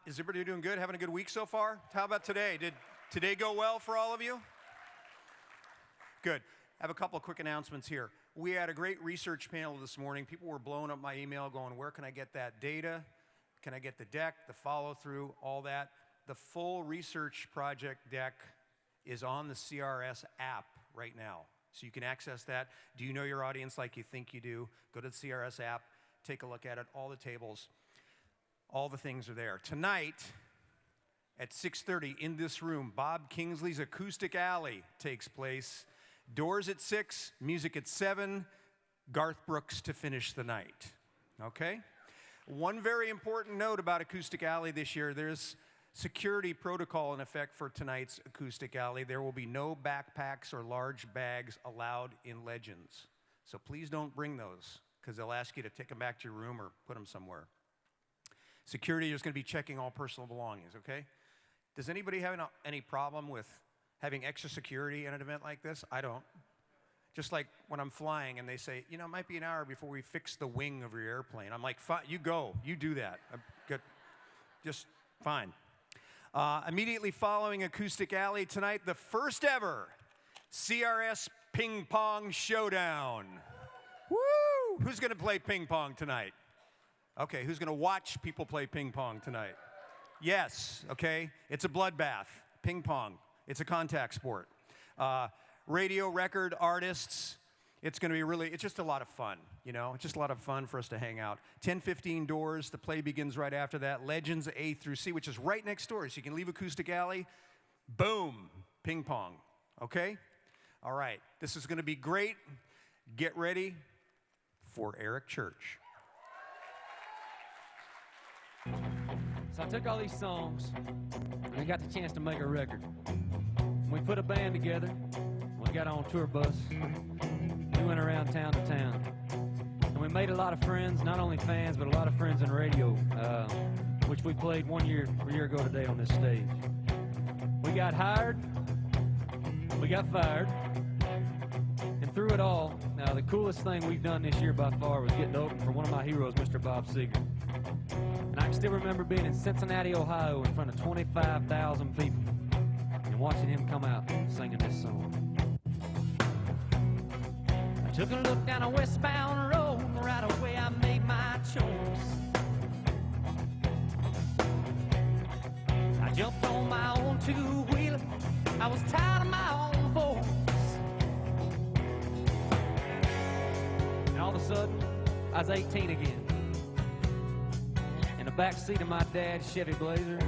Is everybody doing good? Having a good week so far? How about today? Did today go well for all of you? Good. I have a couple of quick announcements here. We had a great research panel this morning. People were blowing up my email going, where can I get that data? Can I get the deck, the follow-through, all that? The full research project deck is on the CRS app right now. So you can access that. Do you know your audience like you think you do? Go to the CRS app, take a look at it, all the tables. All the things are there. Tonight, at 6:30 in this room, Bob Kingsley's Acoustic Alley takes place. Doors at 6, music at 7, Garth Brooks to finish the night. Okay? One very important note about Acoustic Alley this year, there's security protocol in effect for tonight's Acoustic Alley. There will be no backpacks or large bags allowed in Legends. So please don't bring those, because they'll ask you to take them back to your room or put them somewhere. Security is going to be checking all personal belongings, okay? Does anybody have any problem with having extra security in an event like this? I don't. Just like when I'm flying and they say, you know, it might be an hour before we fix the wing of your airplane. I'm like, fine, you go, you do that. Good. Just fine. Immediately following Acoustic Alley tonight, the first ever CRS Ping Pong Showdown. Woo! Who's going to play ping pong tonight? Okay, who's going to watch people play ping pong tonight? Yes, okay. It's a bloodbath. Ping pong. It's a contact sport. Radio record artists. It's going to be it's just a lot of fun, you know? It's just a lot of fun for us to hang out. 10:15 doors. The play begins right after that. Legends A through C, which is right next door. So you can leave Acoustic Alley. Boom. Ping pong. Okay? All right. This is going to be great. Get ready for Eric Church. So I took all these songs, and I got the chance to make a record. We put a band together. We got on a tour bus. We went around town to town. And we made a lot of friends, not only fans, but a lot of friends in radio, which we played a year ago today on this stage. We got hired. We got fired. And through it all, the coolest thing we've done this year by far was getting to open for one of my heroes, Mr. Bob Seger. And I can still remember being in Cincinnati, Ohio, in front of 25,000 people and watching him come out singing this song. I took a look down a westbound road, and right away I made my choice. I jumped on my own two-wheeler. I was tired of my own voice. And all of a sudden, I was 18 again. In the back seat of my dad's Chevy Blazer.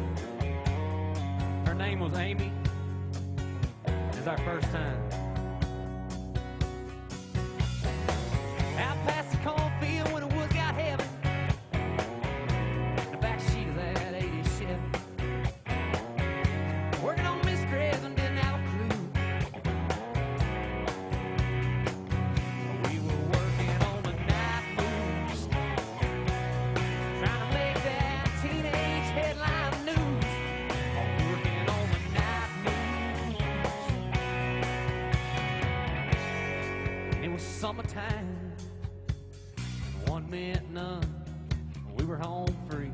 Her name was Amy. It was our first time. Out past the cornfield when the woods got heavy. The back seat of that 80 Chevy. Working on Miss Greggs and didn't have a clue. We were working on the night moves, trying to make that teenage headline news. Working on the night moves. It was summertime. One meant none. We were home free.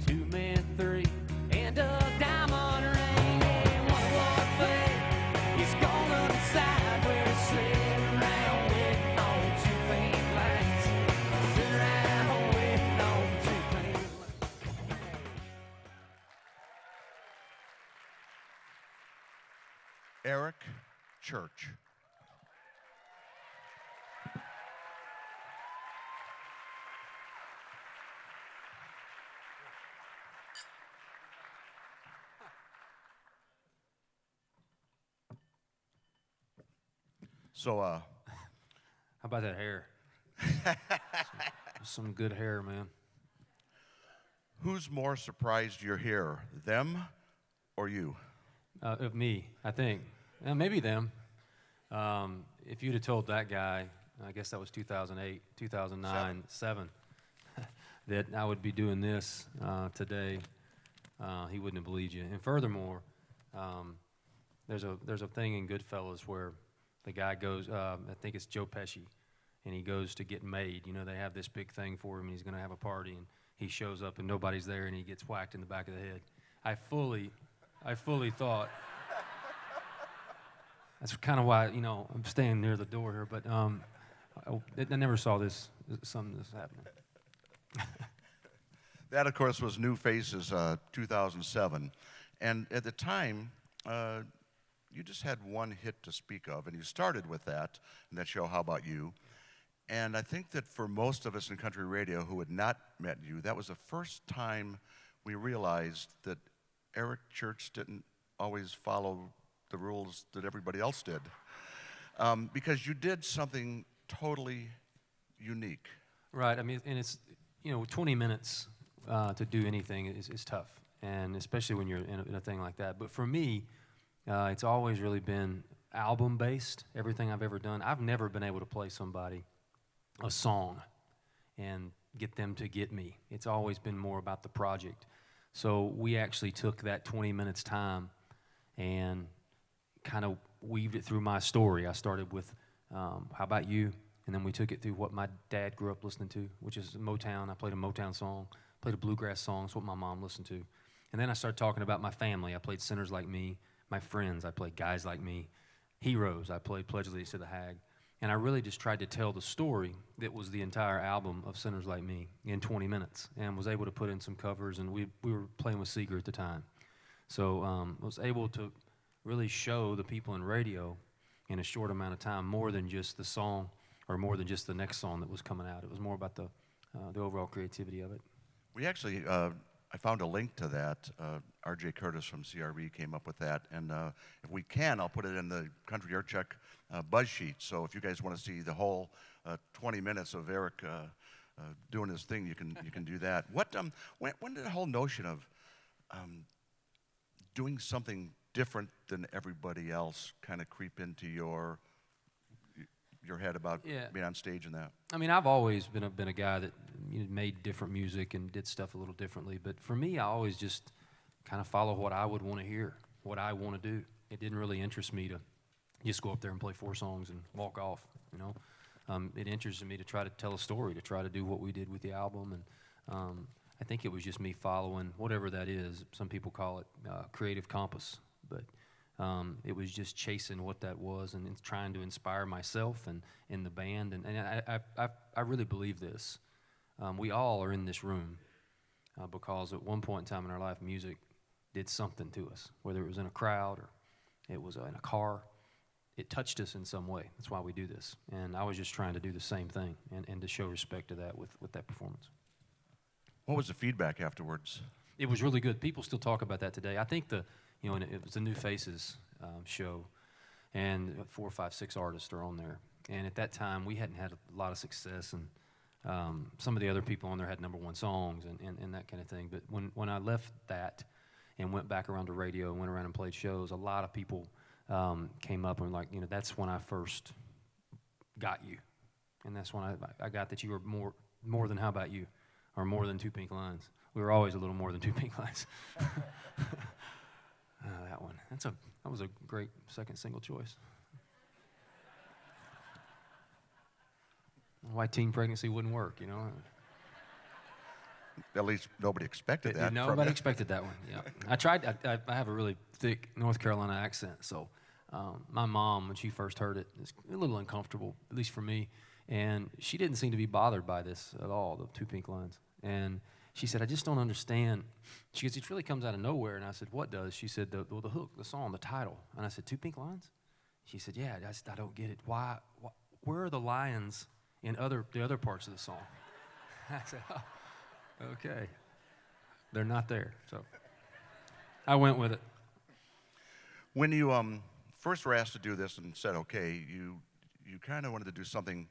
Two meant three. And a diamond ring. And one more thing. It's gonna decide where to sit around waiting on two paint lights. Sit around waiting on two paint lights. Eric Church. So, How about that hair? Some good hair, man. who's more surprised you're here, them or you? Of me, I think. Maybe them. If you'd have told that guy, I guess that was 2008, 2009, 7, that I would be doing this today, he wouldn't have believed you. And furthermore, there's a thing in Goodfellas where the guy goes, I think it's Joe Pesci, and he goes to get made. You know, they have this big thing for him, and he's going to have a party, and he shows up and nobody's there and he gets whacked in the back of the head. I fully thought. That's kind of why, you know, I'm staying near the door here, but I never saw this happening. That, of course, was New Faces, 2007. And at the time, you just had one hit to speak of, and you started with that, and that show, How About You? And I think that for most of us in country radio who had not met you, that was the first time we realized that Eric Church didn't always follow the rules that everybody else did. Because you did something totally unique. Right, I mean, and it's, you know, 20 minutes to do anything is tough, and especially when you're in a thing like that. But for me, it's always really been album-based, everything I've ever done. I've never been able to play somebody a song and get them to get me. It's always been more about the project. So we actually took that 20 minutes time and kind of weaved it through my story. I started with How About You? And then we took it through what my dad grew up listening to, which is Motown. I played a Motown song, played a bluegrass song, it's what my mom listened to. And then I started talking about my family. I played Sinners Like Me, my friends, I played Guys Like Me, Heroes, I played Pledge Allegiance to the Hag. And I really just tried to tell the story that was the entire album of Sinners Like Me in 20 minutes, and was able to put in some covers, and we were playing with Seeger at the time. So was able to really show the people in radio in a short amount of time more than just the song or more than just the next song that was coming out. It was more about the overall creativity of it. We actually, I found a link to that. R.J. Curtis from CRB came up with that, and if we can, I'll put it in the Country Air Check buzz sheet. So if you guys want to see the whole 20 minutes of Eric doing his thing, you can do that. What when did the whole notion of doing something different than everybody else kind of creep into your head about being on stage and that? I mean, I've always been a guy that, you know, made different music and did stuff a little differently. But for me, I always just kind of follow what I would want to hear, what I want to do. It didn't really interest me to just go up there and play 4 songs and walk off, you know. It interested me to try to tell a story, to try to do what we did with the album. And I think it was just me following whatever that is. Some people call it creative compass. But it was just chasing what that was and trying to inspire myself and the band. And I really believe this. We all are in this room because at one point in time in our life, music did something to us, whether it was in a crowd or it was in a car. It touched us in some way. That's why we do this. And I was just trying to do the same thing and to show respect to that with that performance. What was the feedback afterwards? It was really good. People still talk about that today. I think you know, and it was the New Faces show, and 4, 5, 6 artists are on there. And at that time, we hadn't had a lot of success, and some of the other people on there had #1 songs and that kind of thing. But when I left that and went back around to radio and went around and played shows, a lot of people came up and were like, you know, that's when I first got you. And that's when I got that you were more than How About You, or more than 2 Pink Lines. We were always a little more than 2 Pink Lines. That one. That was a great second single choice. Why teen pregnancy wouldn't work, you know? At least nobody expected that. Nobody expected that one. Yeah, I tried. I have a really thick North Carolina accent, so my mom, when she first heard it, was a little uncomfortable, at least for me, and she didn't seem to be bothered by this at all. The 2 Pink Lines, and she said, "I just don't understand." She goes, "It really comes out of nowhere." And I said, "What does?" She said, "The hook, the song, the title." And I said, 2 Pink Lines? She said, "Yeah, I don't get it. Why? Where are the lions in the other parts of the song?" I said, "Oh, okay. They're not there." So I went with it. When you first were asked to do this and said, okay, you kind of wanted to do something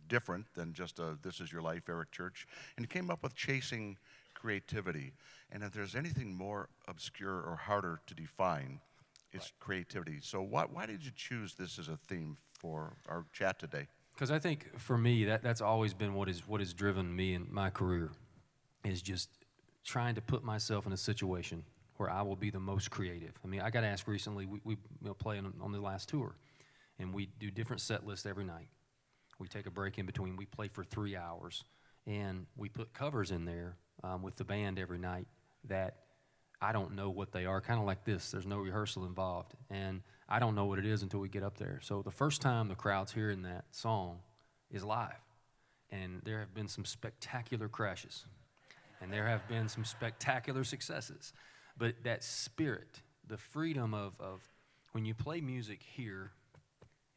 different than just This Is Your Life, Eric Church, and you came up with Chasing Creativity. And if there's anything more obscure or harder to define, it's creativity. So why did you choose this as a theme for our chat today? Because I think for me, that's always been what has driven me in my career, is just trying to put myself in a situation where I will be the most creative. I mean, I got asked recently, we play on the last tour, and we do different set lists every night. We take a break in between. We play for 3 hours, and we put covers in there with the band every night that I don't know what they are, kind of like this. There's no rehearsal involved, and I don't know what it is until we get up there. So the first time the crowd's hearing that song is live, and there have been some spectacular crashes, and there have been some spectacular successes. But that spirit, the freedom of when you play music here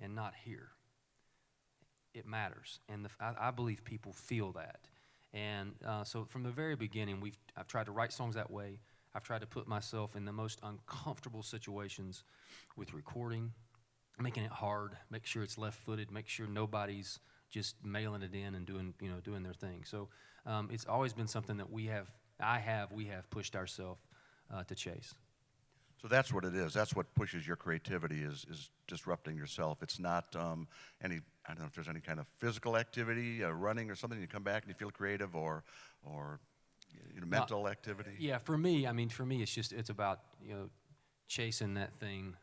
and not here, it matters, and I believe people feel that. And so from the very beginning, I've tried to write songs that way. I've tried to put myself in the most uncomfortable situations with recording, making it hard, make sure it's left-footed, make sure nobody's just mailing it in and doing their thing. So it's always been something that we have pushed ourselves to chase. So that's what it is. That's what pushes your creativity is disrupting yourself. It's not I don't know if there's any kind of physical activity, running or something. You come back and you feel creative, or mental activity. Yeah, for me, it's about chasing that thing.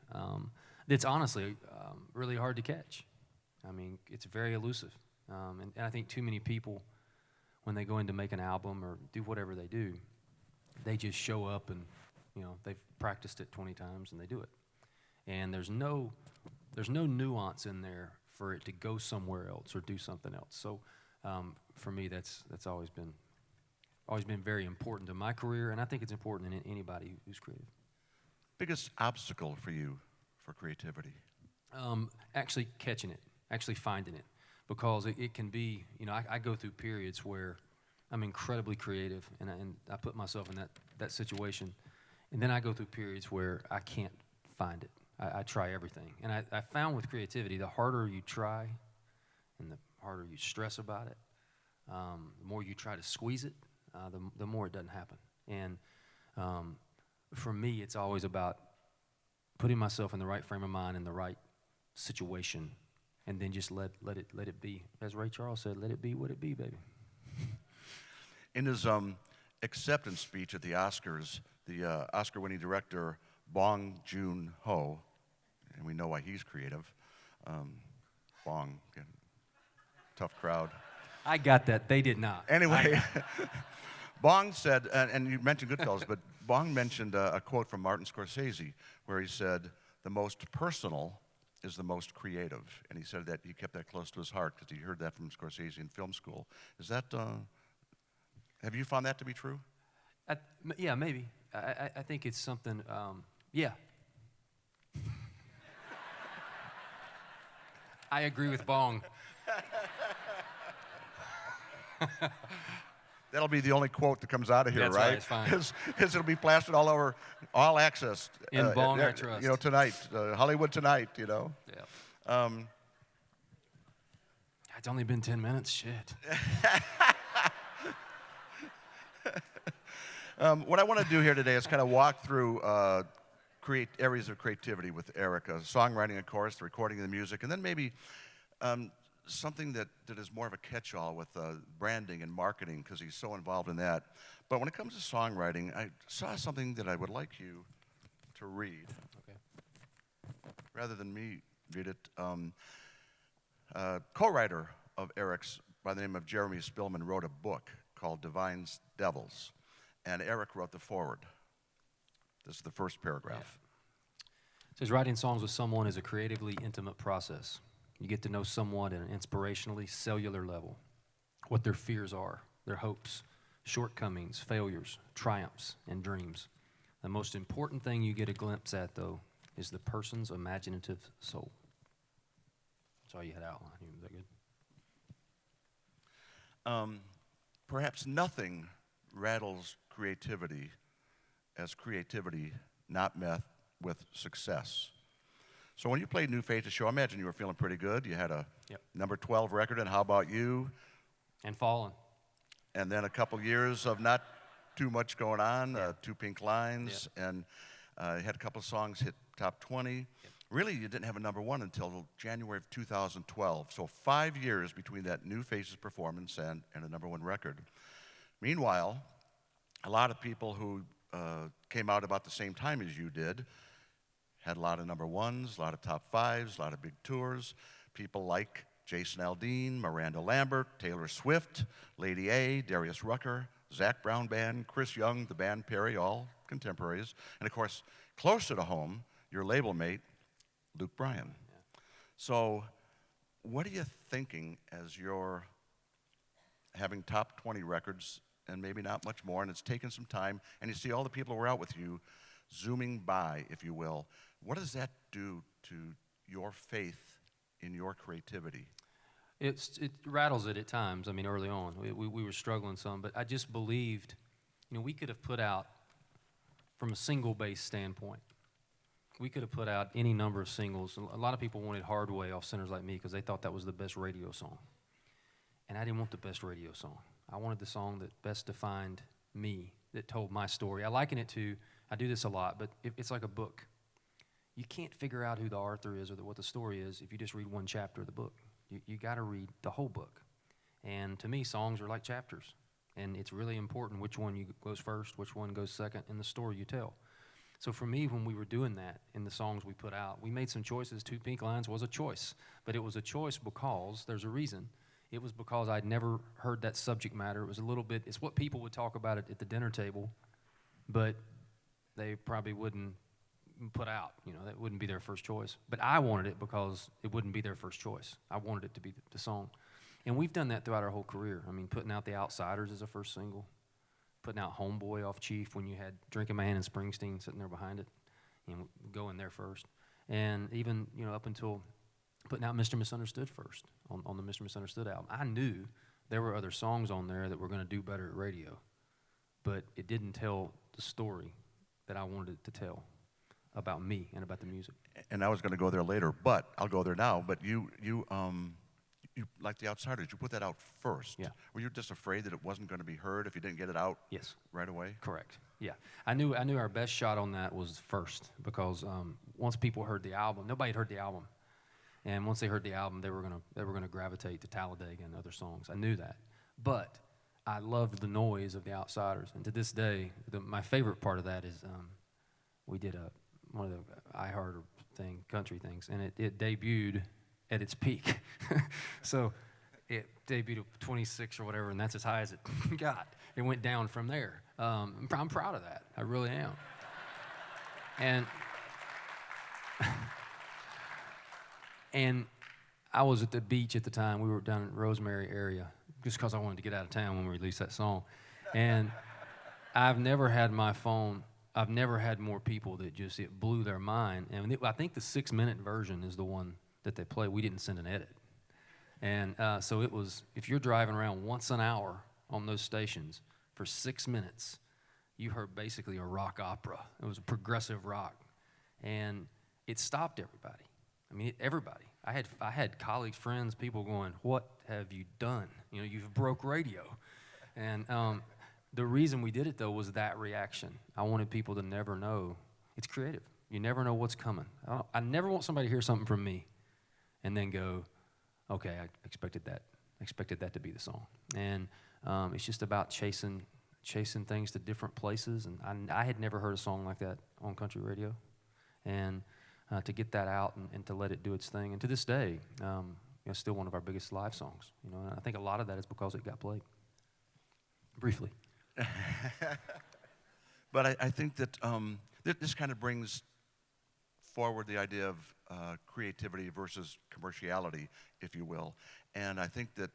That's honestly really hard to catch. I mean, it's very elusive, and I think too many people, when they go in to make an album or do whatever they do, they just show up and they've practiced it 20 times and they do it, and there's no nuance in there for it to go somewhere else or do something else. So for me, that's always been very important to my career, and I think it's important in anybody who's creative. Biggest obstacle for you for creativity? Actually catching it, actually finding it, because it can be, I go through periods where I'm incredibly creative, and I put myself in that situation, and then I go through periods where I can't find it. I try everything, and I found with creativity, the harder you try and the harder you stress about it, the more you try to squeeze it, the more it doesn't happen. And for me, it's always about putting myself in the right frame of mind, in the right situation, and then just let it be. As Ray Charles said, let it be what it be, baby. In his acceptance speech at the Oscars, the Oscar-winning director Bong Joon-ho, and we know why he's creative. Bong, tough crowd. I got that. They did not. Anyway, Bong said, and you mentioned Goodfellas, but Bong mentioned a quote from Martin Scorsese where he said, "The most personal is the most creative." And he said that he kept that close to his heart because he heard that from Scorsese in film school. Is that, have you found that to be true? Yeah, maybe. I think it's something, yeah. I agree with Bong. That'll be the only quote that comes out of here, That's right? It's fine. It'll be plastered all over, all access. In Bong, I trust. Tonight, Hollywood Tonight, Yeah. It's only been 10 minutes, shit. What I want to do here today is kind of walk through areas of creativity with Eric, songwriting, of course, the recording of the music, and then maybe something that is more of a catch-all with branding and marketing, because he's so involved in that. But when it comes to songwriting, I saw something that I would like you to read. Okay. Rather than me read it. Co-writer of Eric's, by the name of Jeremy Spillman, wrote a book called Divine's Devils, and Eric wrote the foreword. This is the first paragraph. Yeah. It says, writing songs with someone is a creatively intimate process. You get to know someone at an inspirationally cellular level, what their fears are, their hopes, shortcomings, failures, triumphs, and dreams. The most important thing you get a glimpse at, though, is the person's imaginative soul. That's all you had outlined. Is that good? Perhaps nothing rattles creativity as creativity not met with success. So when you played New Faces show, I imagine you were feeling pretty good. You had a number 12 record, and How About You? And Fallen. And then a couple years of not too much going on, Two Pink Lines, and you had a couple of songs hit top 20. Really, you didn't have a number one until January of 2012. So 5 years between that New Faces performance and a number one record. Meanwhile, a lot of people who came out about the same time as you did had a lot of number ones, a lot of top fives, a lot of big tours. People like Jason Aldean, Miranda Lambert, Taylor Swift, Lady A, Darius Rucker, Zac Brown Band, Chris Young, the band Perry, all contemporaries. And of course, closer to home, your label mate, Luke Bryan. Yeah. So what are you thinking as you're having top 20 records and maybe not much more, and it's taken some time, and you see all the people who were out with you zooming by, if you will. What does that do to your faith in your creativity? It rattles it at times. I mean, early on, we were struggling some, but I just believed, we could have put out, from a single bass standpoint, we could have put out any number of singles. A lot of people wanted Hard Way off Sinners Like Me because they thought that was the best radio song. And I didn't want the best radio song. I wanted the song that best defined me, that told my story. I liken it to, I do this a lot, but it's like a book. You can't figure out who the author is or what the story is if you just read one chapter of the book. You got to read the whole book. And to me, songs are like chapters. And it's really important which one goes first, which one goes second in the story you tell. So for me, when we were doing that in the songs we put out, we made some choices. Two Pink Lines was a choice. But it was a choice because, there's a reason, it was because I'd never heard that subject matter. It was a little bit, it's what people would talk about at the dinner table, but they probably wouldn't put out. That wouldn't be their first choice. But I wanted it because it wouldn't be their first choice. I wanted it to be the song. And we've done that throughout our whole career. I mean, putting out The Outsiders as a first single, putting out Homeboy off Chief when you had Drinking Man and Springsteen sitting there behind it, going there first. And even, up until putting out Mr. Misunderstood first on the Mr. Misunderstood album. I knew there were other songs on there that were going to do better at radio, but it didn't tell the story that I wanted it to tell about me and about the music. And I was going to go there later, but I'll go there now. But you like The Outsiders, you put that out first. Yeah. Were you just afraid that it wasn't going to be heard if you didn't get it out? Yes. Right away? Correct. Yeah. I knew our best shot on that was first because once people heard the album, nobody had heard the album. And once they heard the album, they were gonna gravitate to Talladega and other songs. I knew that, but I loved the noise of The Outsiders. And to this day, my favorite part of that is we did one of the iHeart country things, and it debuted at its peak. So it debuted at 26 or whatever, and that's as high as it got. It went down from there. I'm proud of that. I really am. And I was at the beach at the time. We were down in Rosemary area just because I wanted to get out of town when we released that song. And I've never had more people that just, it blew their mind. And I think the 6-minute version is the one that they play. We didn't send an edit. And so it was, if you're driving around once an hour on those stations for 6 minutes, you heard basically a rock opera. It was a progressive rock. And it stopped everybody. I mean, everybody. I had colleagues, friends, people going, "What have you done? You've broke radio." And the reason we did it, though, was that reaction. I wanted people to never know. It's creative. You never know what's coming. I never want somebody to hear something from me and then go, "Okay, I expected that to be the song." And it's just about chasing things to different places. And I had never heard a song like that on country radio. And to get that out and to let it do its thing. And to this day, it's still one of our biggest live songs. And I think a lot of that is because it got played. Briefly. But I think that this kind of brings forward the idea of creativity versus commerciality, if you will. And I think that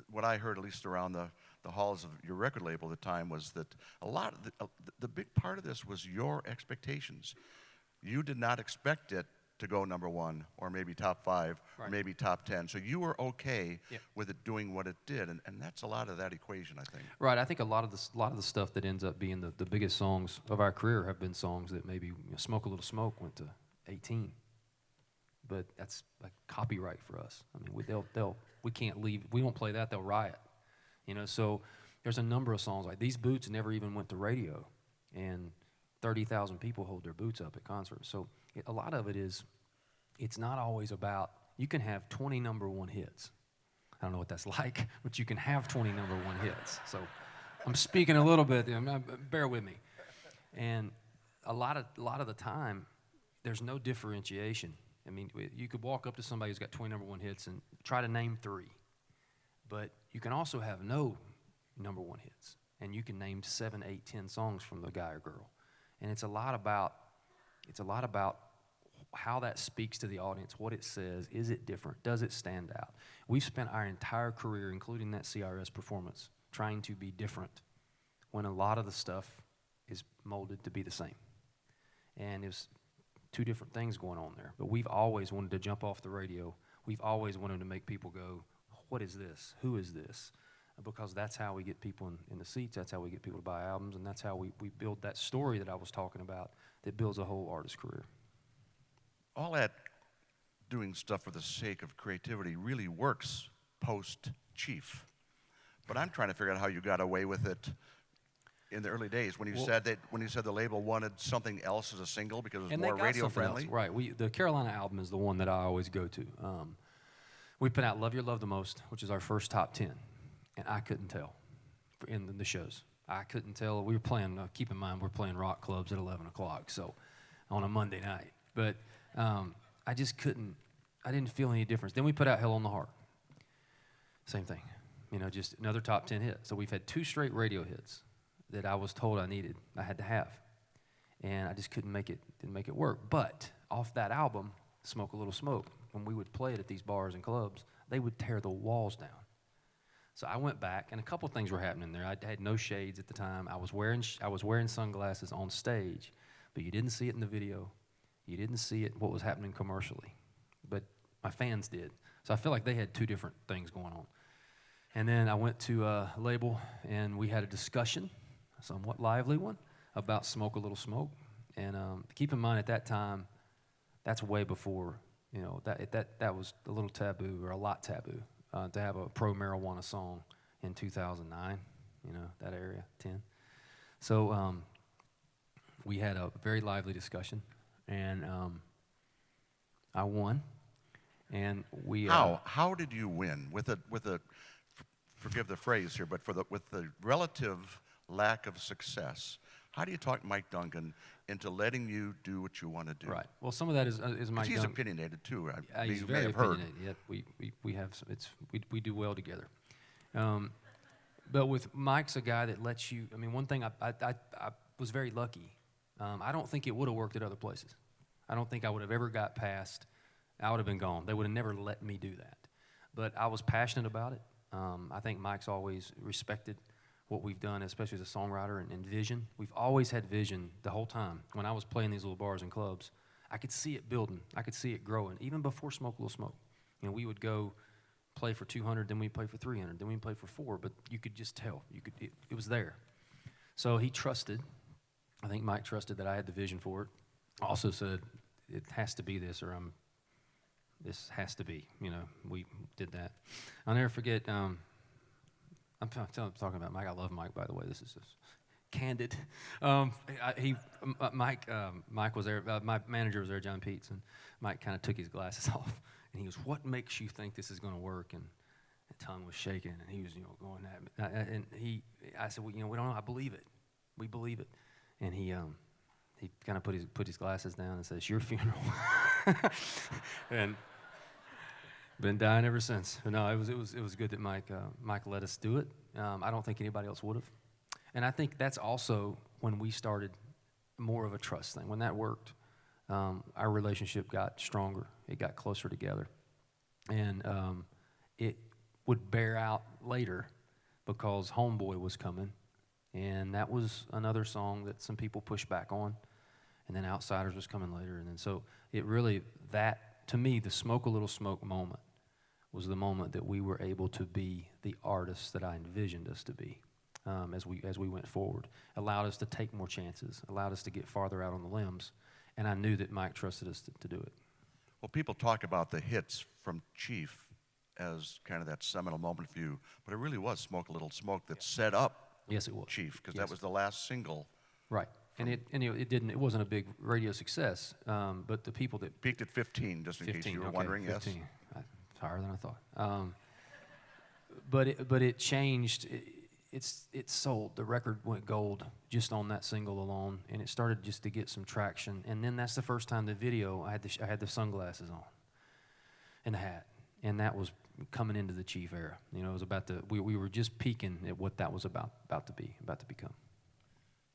what I heard, at least around the halls of your record label at the time, was that a lot of the big part of this was your expectations. You did not expect it to go number one, or maybe top 5, right, or maybe top 10. So you were okay with it doing what it did, and that's a lot of that equation, I think. Right. I think a lot of the stuff that ends up being the biggest songs of our career have been songs that maybe Smoke a Little Smoke went to 18, but that's like copyright for us. I mean, we can't leave. We don't play that, they'll riot. So there's a number of songs like These Boots never even went to radio, and 30,000 people hold their boots up at concerts. So a lot of it is, it's not always about, you can have 20 number one hits. I don't know what that's like, but you can have 20 number one hits. So I'm speaking a little bit, bear with me. And a lot of the time, there's no differentiation. I mean, you could walk up to somebody who's got 20 number one hits and try to name 3. But you can also have no number one hits. and you can name 7, 8, 10 songs from the guy or girl. And it's a lot about how that speaks to the audience, what it says. Is it different? Does it stand out? We've spent our entire career, including that CRS performance, trying to be different when a lot of the stuff is molded to be the same. And there's two different things going on there. But we've always wanted to jump off the radio. We've always wanted to make people go, what is this? Who is this? Because that's how we get people in the seats. That's how we get people to buy albums. And that's how we build that story that I was talking about that builds a whole artist career. All that doing stuff for the sake of creativity really works post-Chief. But I'm trying to figure out how you got away with it in the early days when you said the label wanted something else as a single because it was more radio friendly. Right. The Carolina album is the one that I always go to. We put out Love Your Love the Most, which is our first top 10, and I couldn't tell in the shows. I couldn't tell. We were playing, keep in mind, we're playing rock clubs at 11 o'clock, so on a Monday night. But I just couldn't, I didn't feel any difference. Then we put out Hell on the Heart. Same thing. Just another top 10 hit. So we've had 2 straight radio hits that I was told I had to have. And I just didn't make it work. But off that album, Smoke a Little Smoke, when we would play it at these bars and clubs, they would tear the walls down. So I went back, and a couple things were happening there. I had no shades at the time. I was wearing sunglasses on stage, but you didn't see it in the video. You didn't see it, what was happening commercially. But my fans did. So I feel like they had 2 different things going on. And then I went to a label, and we had a discussion, a somewhat lively one, about Smoke a Little Smoke. And keep in mind, at that time, that's way before, that was a little taboo, or a lot taboo, to have a pro-marijuana song in 2009, that area, 10. So we had a very lively discussion, and I won. And we How did you win with a forgive the phrase here, but with the relative lack of success? How do you talk Mike Duncan into letting you do what you want to do? Right. Well, some of that is Mike Duncan. He's opinionated too. He's you very may have heard. opinionated. Yet we do well together. But with Mike's a guy that lets you. I mean, one thing I was very lucky. I don't think it would have worked at other places. I don't think I would have ever got past. I would have been gone. They would have never let me do that. But I was passionate about it. I think Mike's always respected what we've done, especially as a songwriter, and vision. We've always had vision the whole time. When I was playing these little bars and clubs, I could see it building. I could see it growing, even before Smoke a Little Smoke. We would go play for 200, then we'd play for 300, then we'd play for 4, but you could just tell. It was there. So he trusted. I think Mike trusted that I had the vision for it. Also said, it has to be this, or this has to be. We did that. I'll never forget. I'm talking about Mike. I love Mike, by the way. This is just candid. Mike was there. My manager was there, John Peets, and Mike kind of took his glasses off, and he goes, "What makes you think this is going to work?" And the tongue was shaking, and he was, going at me. And I said, "Well, we don't know. I believe it. We believe it." And he kind of put his glasses down and said, "It's your funeral." And been dying ever since. But no, it was good that Mike let us do it. I don't think anybody else would have. And I think that's also when we started more of a trust thing. When that worked, our relationship got stronger. It got closer together. And it would bear out later because Homeboy was coming. And that was another song that some people pushed back on. And then Outsiders was coming later. And then so it really, to me, the Smoke a Little Smoke moment was the moment that we were able to be the artists that I envisioned us to be as we went forward. Allowed us to take more chances, allowed us to get farther out on the limbs, and I knew that Mike trusted us to do it. Well, people talk about the hits from Chief as kind of that seminal moment for you, but it really was Smoke a Little Smoke that set up Yes, it was. Chief, because Yes. that was the last single. Right. And it wasn't a big radio success, but the people that Peaked at 15, just in case you were okay, wondering. 15. It's higher than I thought. But it changed. It sold. The record went gold just on that single alone, and it started just to get some traction. And then that's the first time the video I had the sunglasses on, and the hat, and that was coming into the Chief era. You know, it was about we were just peaking at what that was about to become.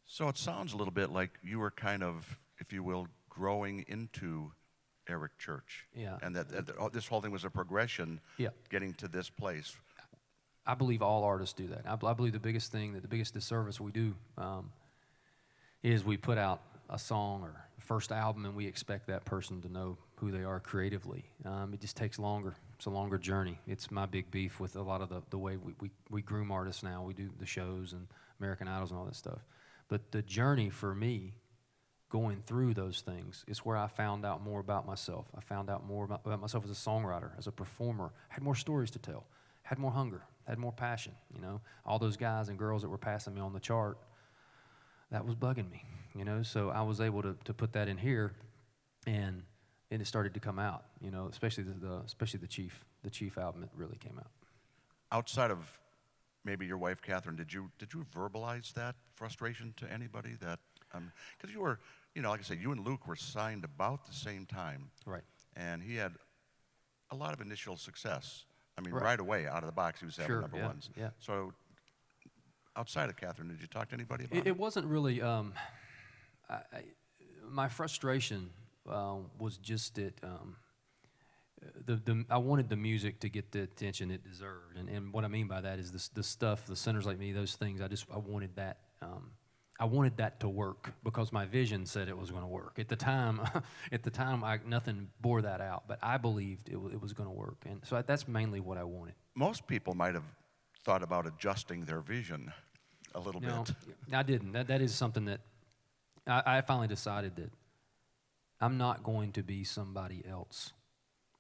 So it sounds a little bit like you were kind of, if you will, growing into Eric Church. Yeah. And that this whole thing was a progression Yeah. getting to this place. I believe all artists do that. I believe the biggest disservice we do is we put out a song or first album and we expect that person to know who they are creatively. It just takes longer. It's a longer journey. It's my big beef with a lot of the way we groom artists now. We do the shows and American Idols and all that stuff. But the journey for me, going through those things, is where I found out more about myself. I found out more about myself as a songwriter, as a performer. Had more stories to tell. Had more hunger. Had more passion. You know, all those guys and girls that were passing me on the chart, that was bugging me. You know, so I was able to put that in here, and it started to come out. You know, especially the Chief album. It really came out. Outside of maybe your wife, Catherine, did you verbalize that frustration to anybody? That because you were, you know, like I said, you and Luke were signed about the same time, Right. and he had a lot of initial success. I mean, Right. right away out of the box, he was having Sure, number yeah, ones. yeah. So, outside of Catherine, did you talk to anybody about It wasn't really. My frustration was just that I wanted the music to get the attention it deserved, and what I mean by that is the stuff, the Sinners Like Me, those things. I wanted that. I wanted that to work because my vision said it was going to work. At the time, nothing bore that out, but I believed it was going to work, and so that's mainly what I wanted. Most people might have thought about adjusting their vision a little No, bit. I didn't. That is something that I finally decided that I'm not going to be somebody else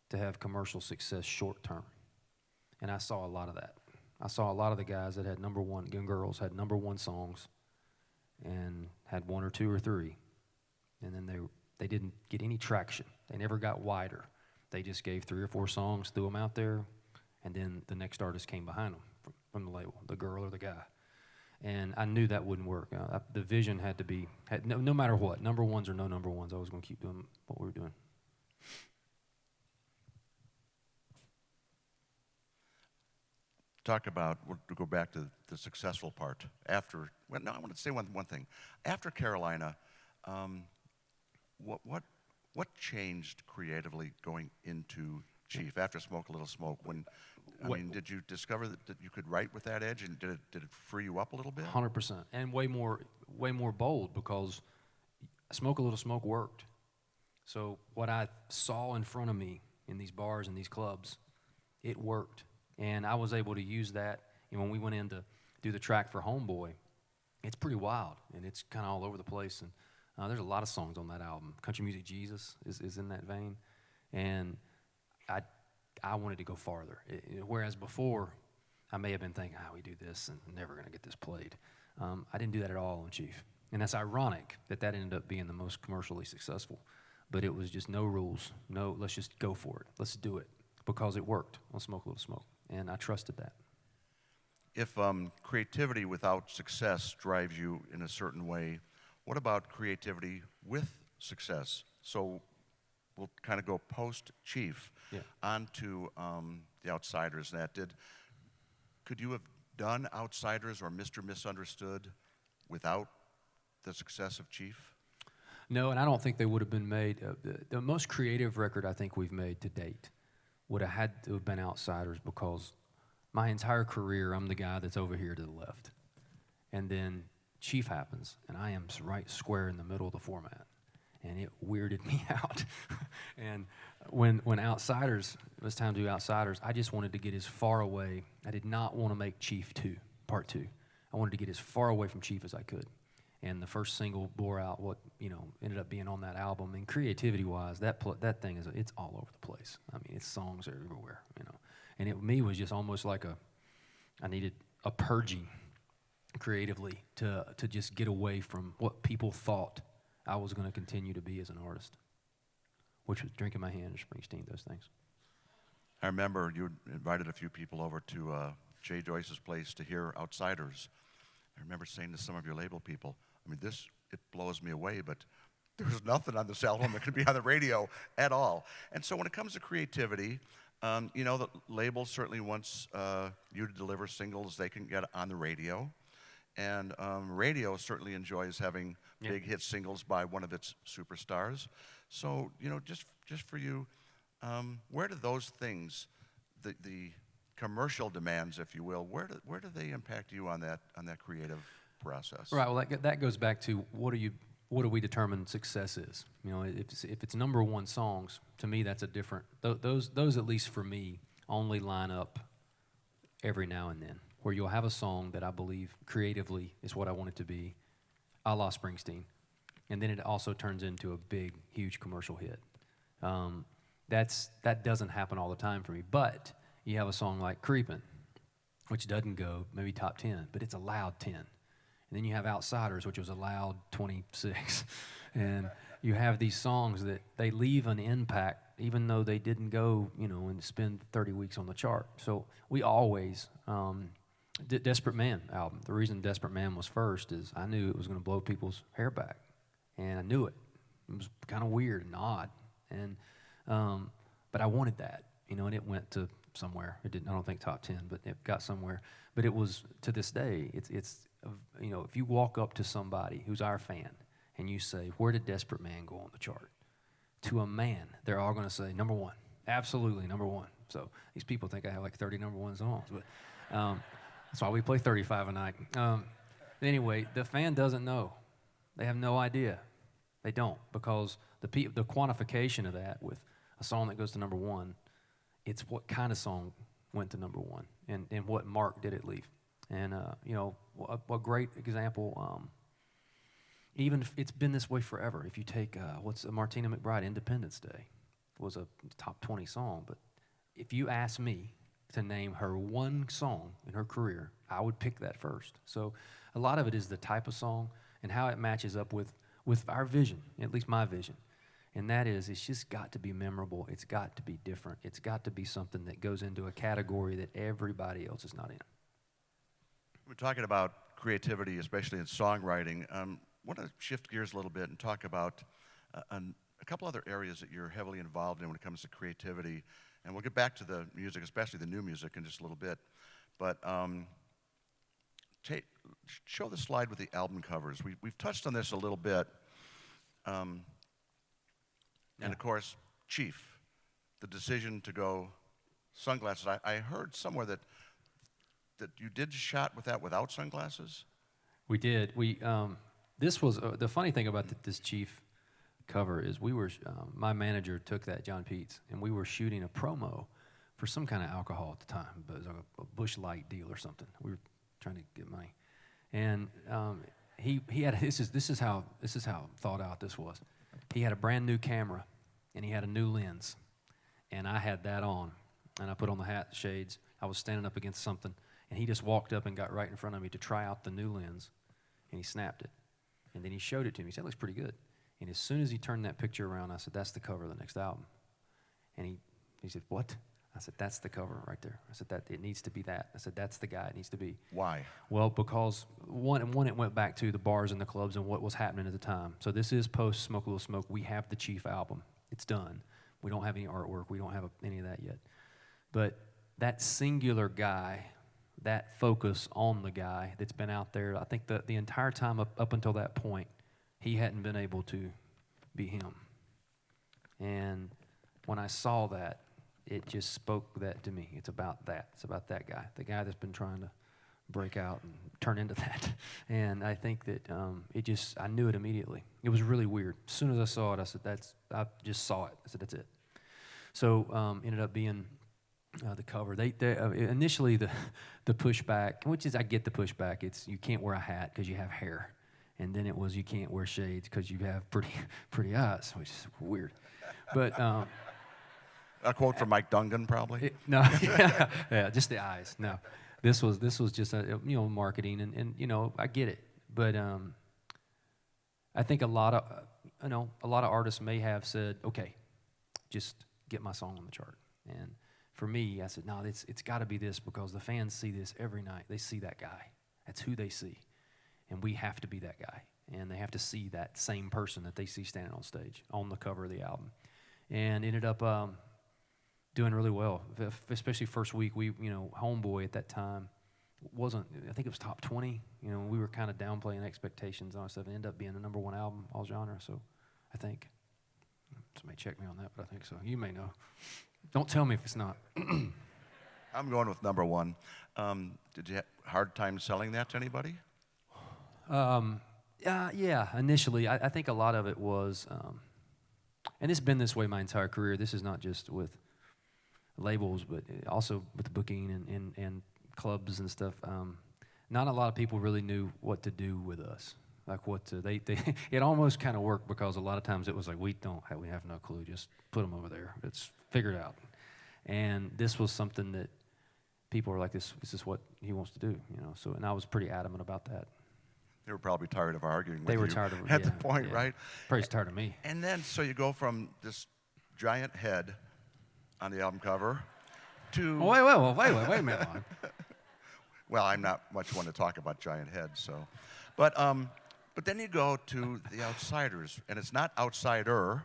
to have commercial success short term. And I saw a lot of that. I saw a lot of the guys that had number one, young girls had number one songs and had one or two or three. And then they didn't get any traction. They never got wider. They just gave 3 or 4 songs, threw them out there, and then the next artist came behind them from the label, the girl or the guy. And I knew that wouldn't work. The vision had to be, no matter what, number ones or no number ones, I was going to keep doing what we were doing. Talk about, we'll go back to the successful part. I want to say one thing. After Carolina, what changed creatively going into Chief after Smoke a Little Smoke? Did you discover that you could write with that edge, and did it free you up a little bit? 100%, and way more bold, because Smoke a Little Smoke worked. So what I saw in front of me in these bars and these clubs, it worked, and I was able to use that. You know, when we went in to do the track for Homeboy, it's pretty wild, and it's kind of all over the place. And there's a lot of songs on that album. Country Music Jesus is in that vein, and I wanted to go farther. Whereas before, I may have been thinking, we do this and never going to get this played. I didn't do that at all on Chief. And that's ironic that ended up being the most commercially successful. But it was just no rules. No, let's just go for it. Let's do it. Because it worked on Smoke a Little Smoke. And I trusted that. If creativity without success drives you in a certain way, what about creativity with success? So we'll kind of go post-Chief onto the Outsiders. Could you have done Outsiders or Mr. Misunderstood without the success of Chief? No, and I don't think they would have been made. The most creative record I think we've made to date would have had to have been Outsiders, because my entire career, I'm the guy that's over here to the left. And then Chief happens, and I am right square in the middle of the format. And it weirded me out. And when Outsiders, it was time to do Outsiders, I just wanted to get as far away. I did not want to make Chief 2, Part 2. I wanted to get as far away from Chief as I could. And the first single bore out what, ended up being on that album. And creativity-wise, that thing it's all over the place. I mean, its songs are everywhere, And it, me, was just almost like I needed a purging creatively to just get away from what people thought I was going to continue to be as an artist, which was Drinking My Hand, Springsteen, those things. I remember you invited a few people over to Jay Joyce's place to hear Outsiders. I remember saying to some of your label people, it blows me away, but there's nothing on this album that could be on the radio at all. And so when it comes to creativity, You know, the label certainly wants you to deliver singles they can get on the radio. And radio certainly enjoys having big hit singles by one of its superstars. So, you know, just for you, where do those things, the commercial demands, if you will, where do they impact you on that creative process? Right. Well, that goes back to what do we determine success is? You know, if it's number one songs, to me that's a different. Those at least for me only line up every now and then, where you'll have a song that I believe creatively is what I want it to be, a la Springsteen, and then it also turns into a big, huge commercial hit. That doesn't happen all the time for me, but you have a song like Creepin', which doesn't go maybe top 10, but it's a loud 10. And then you have Outsiders, which was a loud 26. And you have these songs that they leave an impact, even though they didn't go, you know, and spend 30 weeks on the chart. So we always, Desperate Man album, the reason Desperate Man was first is I knew it was going to blow people's hair back. And I knew it. It was kind of weird and odd. And, but I wanted that, you know, and it went to somewhere. It didn't, I don't think top 10, but it got somewhere. But it was, to this day, it's you know, if you walk up to somebody who's our fan and you say, where did Desperate Man go on the chart? To a man, they're all going to say, number one. Absolutely, number one. So these people think I have like 30 number one songs. But that's why we play 35 a night. Anyway, the fan doesn't know. They have no idea. They don't, because the quantification of that with a song that goes to number one, it's what kind of song went to number one and what mark did it leave. And, you know, a great example, even if it's been this way forever. If you take, Martina McBride, Independence Day, was a top 20 song. But if you ask me to name her one song in her career, I would pick that first. So a lot of it is the type of song and how it matches up with our vision, at least my vision. And that is, it's just got to be memorable. It's got to be different. It's got to be something that goes into a category that everybody else is not in. We're talking about creativity, especially in songwriting. I want to shift gears a little bit and talk about a couple other areas that you're heavily involved in when it comes to creativity. And we'll get back to the music, especially the new music, in just a little bit. But show the slide with the album covers. We've touched on this a little bit. And of course, Chief, the decision to go sunglasses. I heard somewhere that you did shot with that without sunglasses? We did. This was the funny thing about this Chief cover is we were my manager took that, John Peets, and we were shooting a promo for some kind of alcohol at the time, but it was like a Busch Light deal or something. We were trying to get money, and he had this is how thought out this was. He had a brand new camera, and he had a new lens, and I had that on, and I put on the hat, shades. I was standing up against something, and he just walked up and got right in front of me to try out the new lens, and he snapped it, and then he showed it to me. He said, "It looks pretty good." And as soon as he turned that picture around, I said, "That's the cover of the next album." And he said, "What?" I said, "That's the cover right there." I said, "That it needs to be that." I said, "That's the guy it needs to be." Why? Well, because one, it went back to the bars and the clubs and what was happening at the time. So this is post Smoke a Little Smoke. We have the Chief album. It's done. We don't have any artwork. We don't have any of that yet. But that singular guy, that focus on the guy that's been out there, I think the entire time up until that point, he hadn't been able to be him. And when I saw that, it just spoke that to me. It's about that. It's about that guy, the guy that's been trying to break out and turn into that. And I think that I knew it immediately. It was really weird. As soon as I saw it, I said, I just saw it. I said, that's it. So ended up being the cover. They initially the pushback, which is I get the pushback. It's you can't wear a hat because you have hair, and then it was you can't wear shades because you have pretty eyes, which is weird. But A quote from Mike Dungan, probably. No, yeah, just the eyes. No, this was just marketing, and I get it, but I think a lot of artists may have said, okay, just get my song on the chart, and for me, I said, no, it's got to be this because the fans see this every night. They see that guy. That's who they see, and we have to be that guy, and they have to see that same person that they see standing on stage on the cover of the album, and ended up. doing really well, especially first week. We, Homeboy at that time wasn't, I think it was top 20. We were kind of downplaying expectations on stuff. It ended up being the #1 album, all genre, so I think. Somebody check me on that, but I think so. You may know. Don't tell me if it's not. I'm going with #1. Did you have a hard time selling that to anybody? Yeah, initially. I think a lot of it was, and it's been this way my entire career. This is not just with labels, but also with the booking and clubs and stuff. Not a lot of people really knew what to do with us. Like what to, they it almost kind of worked because a lot of times it was like, we have no clue, just put them over there. It's figured out. And this was something that people were like, this is what he wants to do, So, and I was pretty adamant about that. They were probably tired of arguing with They were you tired of at the point, yeah. right? Probably tired of me. And then, so you go from this giant head on the album cover to... Wait a minute, Lon. Well, I'm not much one to talk about giant heads, so... But then you go to The Outsiders, and it's not outsider,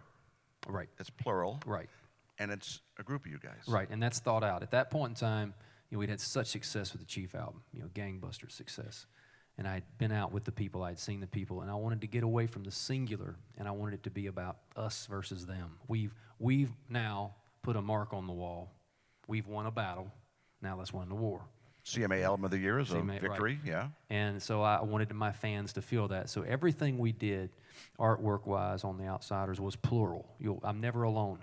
Right, it's plural, right. and it's a group of you guys. Right, and that's thought out. At that point in time, we'd had such success with the Chief album, gangbuster success. And I'd been out with the people, I'd seen the people, and I wanted to get away from the singular, and I wanted it to be about us versus them. We've now put a mark on the wall. We've won a battle. Now let's win the war. CMA Album of the Year is a CMA, victory, right. yeah. And so I wanted my fans to feel that. So everything we did, artwork-wise, on The Outsiders was plural. I'm never alone.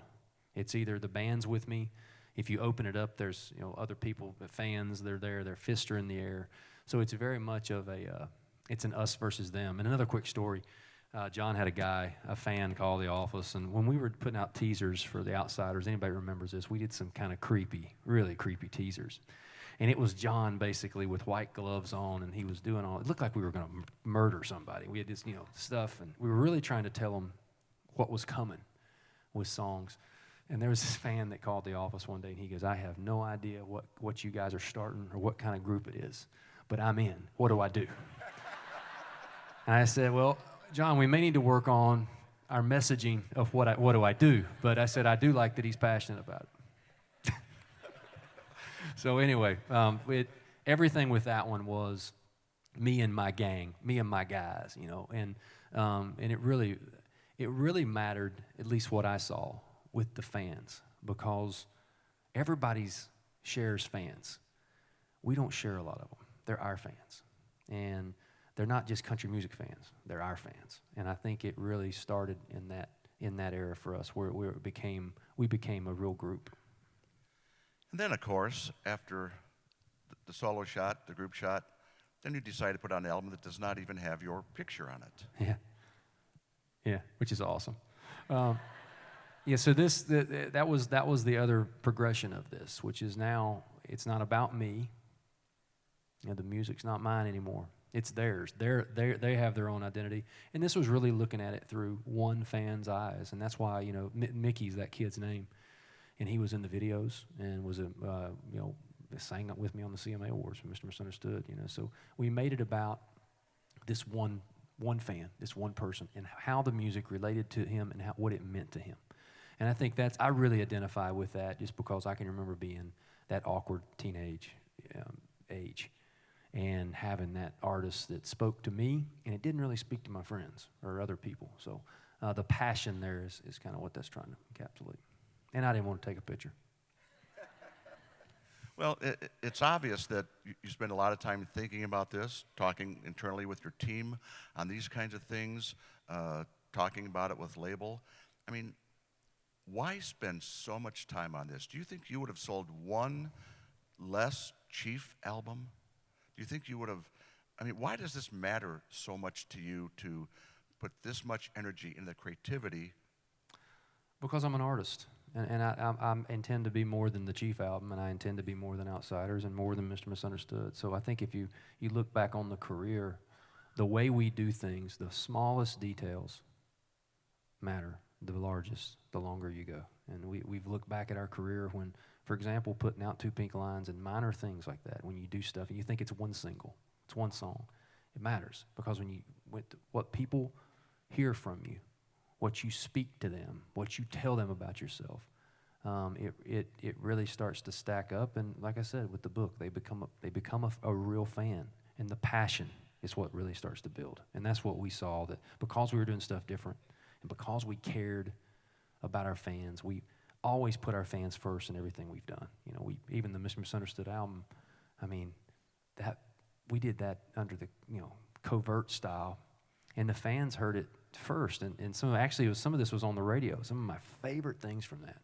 It's either the band's with me. If you open it up, there's other people, the fans. They're there. Their fists are in the air. So it's very much of it's an us versus them. And another quick story. John had a fan call the office, and when we were putting out teasers for The Outsiders, anybody remembers this? We did some kind of really creepy teasers. And it was John basically with white gloves on, and he was doing it looked like we were going to murder somebody. We had this, stuff, and we were really trying to tell them what was coming with songs. And there was this fan that called the office one day, and he goes, I have no idea what you guys are starting or what kind of group it is, but I'm in. What do I do? And I said, well, John, we may need to work on our messaging of what do I do, but I said, I do like that he's passionate about it. So anyway, everything with that one was me and my gang, me and my guys, and it really mattered, at least what I saw, with the fans, because everybody shares fans. We don't share a lot of them. They're our fans, and they're not just country music fans. They're our fans, and I think it really started in that era for us, where we became a real group. And then, of course, after the solo shot, the group shot, then you decide to put on an album that does not even have your picture on it. Yeah, which is awesome. So that was the other progression of this, which is now it's not about me. The music's not mine anymore. It's theirs. They have their own identity, and this was really looking at it through one fan's eyes, and that's why Mickey's that kid's name. And he was in the videos and was sang up with me on the CMA Awards for Mr. Misunderstood. So we made it about this one fan, this one person, and how the music related to him and what it meant to him. And I think I really identify with that, just because I can remember being that awkward teenage age and having that artist that spoke to me, and it didn't really speak to my friends or other people. So the passion there is kind of what that's trying to encapsulate. And I didn't want to take a picture. Well, it's obvious that you spend a lot of time thinking about this, talking internally with your team on these kinds of things, talking about it with label. I mean, why spend so much time on this? Do you think you would have sold one less Chief album? Do you think you would have, why does this matter so much to you to put this much energy in the creativity? Because I'm an artist. And I intend to be more than the Chief album, and I intend to be more than Outsiders and more than Mr. Misunderstood. So I think if you look back on the career, the way we do things, the smallest details matter the largest the longer you go. And we've looked back at our career when, for example, putting out Two Pink Lines and minor things like that, when you do stuff and you think it's one single, it's one song, it matters. Because what people hear from you, what you speak to them, what you tell them about yourself, it really starts to stack up. And like I said, with the book, they become a real fan, and the passion is what really starts to build. And that's what we saw, that because we were doing stuff different, and because we cared about our fans, we always put our fans first in everything we've done. You know, even the Mr. Misunderstood album, I mean, that we did that under the covert style, and the fans heard it first. And some of this was on the radio. Some of my favorite things from that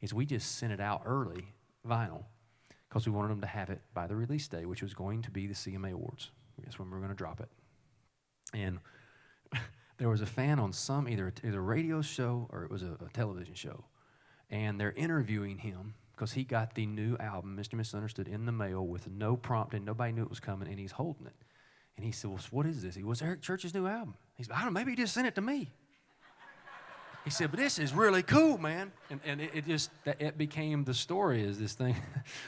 is we just sent it out early, vinyl, because we wanted them to have it by the release day, which was going to be the CMA Awards. That's when we were going to drop it. And there was a fan on either a radio show or it was a television show, and they're interviewing him because he got the new album, Mr. Misunderstood, in the mail with no prompt, and nobody knew it was coming, and he's holding it. And he said, well, what is this? He was Eric Church's new album. He said, I don't know, maybe he just sent it to me. He said, but this is really cool, man. And it became the story, is this thing,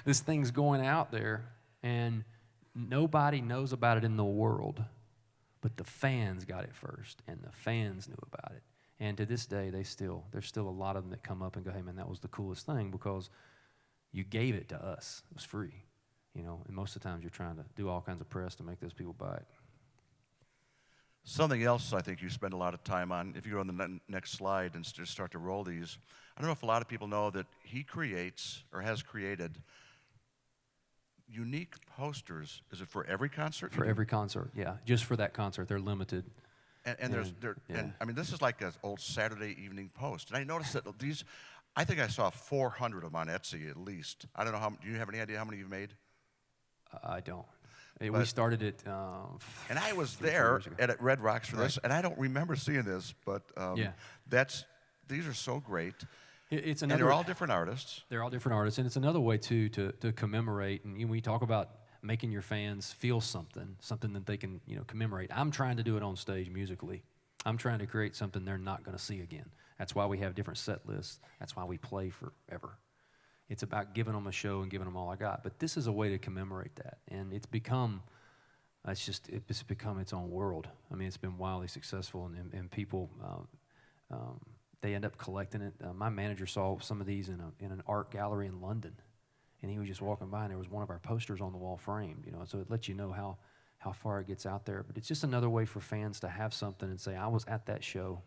this thing's going out there, and nobody knows about it in the world, but the fans got it first, and the fans knew about it. And to this day, there's still a lot of them that come up and go, hey, man, that was the coolest thing because you gave it to us. It was free, and most of the times you're trying to do all kinds of press to make those people buy it. Something else I think you spend a lot of time on, if you go on the next slide and just start to roll these, I don't know if a lot of people know that he creates or has created unique posters. Is it for every concert? For every concert, yeah. Just for that concert, they're limited. And I mean, this is like an old Saturday Evening Post. And I noticed that these, I think I saw 400 of them on Etsy at least. I don't know do you have any idea how many you've made? I don't. We started it. And I was there at Red Rocks for this, and I don't remember seeing this, but these are so great. It's and they're all different artists. They're all different artists, and it's another way too to commemorate. And we talk about making your fans feel something that they can commemorate. I'm trying to do it on stage musically. I'm trying to create something they're not going to see again. That's why we have different set lists. That's why we play forever. It's about giving them a show and giving them all I got. But this is a way to commemorate that, and it's become its own world. I mean, it's been wildly successful, and people they end up collecting it. My manager saw some of these in an art gallery in London, and he was just walking by, and there was one of our posters on the wall framed. So it lets you know how far it gets out there. But it's just another way for fans to have something and say, I was at that show,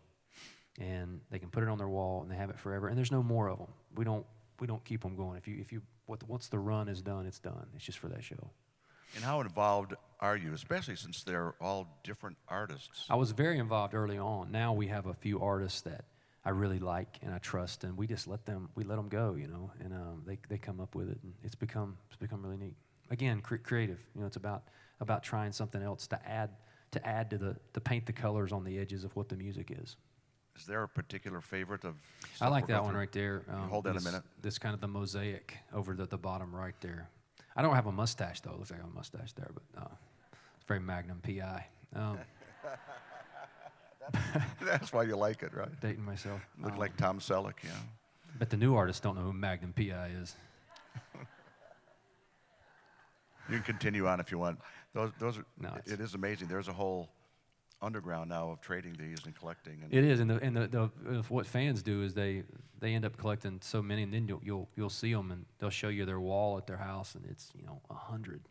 and they can put it on their wall and they have it forever. And there's no more of them. We don't keep them going. Once the run is done, it's done. It's just for that show. And how involved are you, especially since they're all different artists? I was very involved early on. Now we have a few artists that I really like and I trust, and we just let them go, and they come up with it, and it's become really neat. Again, creative. It's about trying something else to add to paint the colors on the edges of what the music is. Is there a particular favorite of? I like that one right there. Hold that a minute. This kind of the mosaic over the bottom right there. I don't have a mustache though. It looks like I have a mustache there, but it's very Magnum PI. That's why you like it, right? Dating myself. Look like Tom Selleck, yeah. But the new artists don't know who Magnum PI is. You can continue on if you want. Those are. No, it is amazing. There's a whole underground now of trading these and collecting. And it is, and what fans do is they end up collecting so many, and then you'll see them, and they'll show you their wall at their house, and it's 100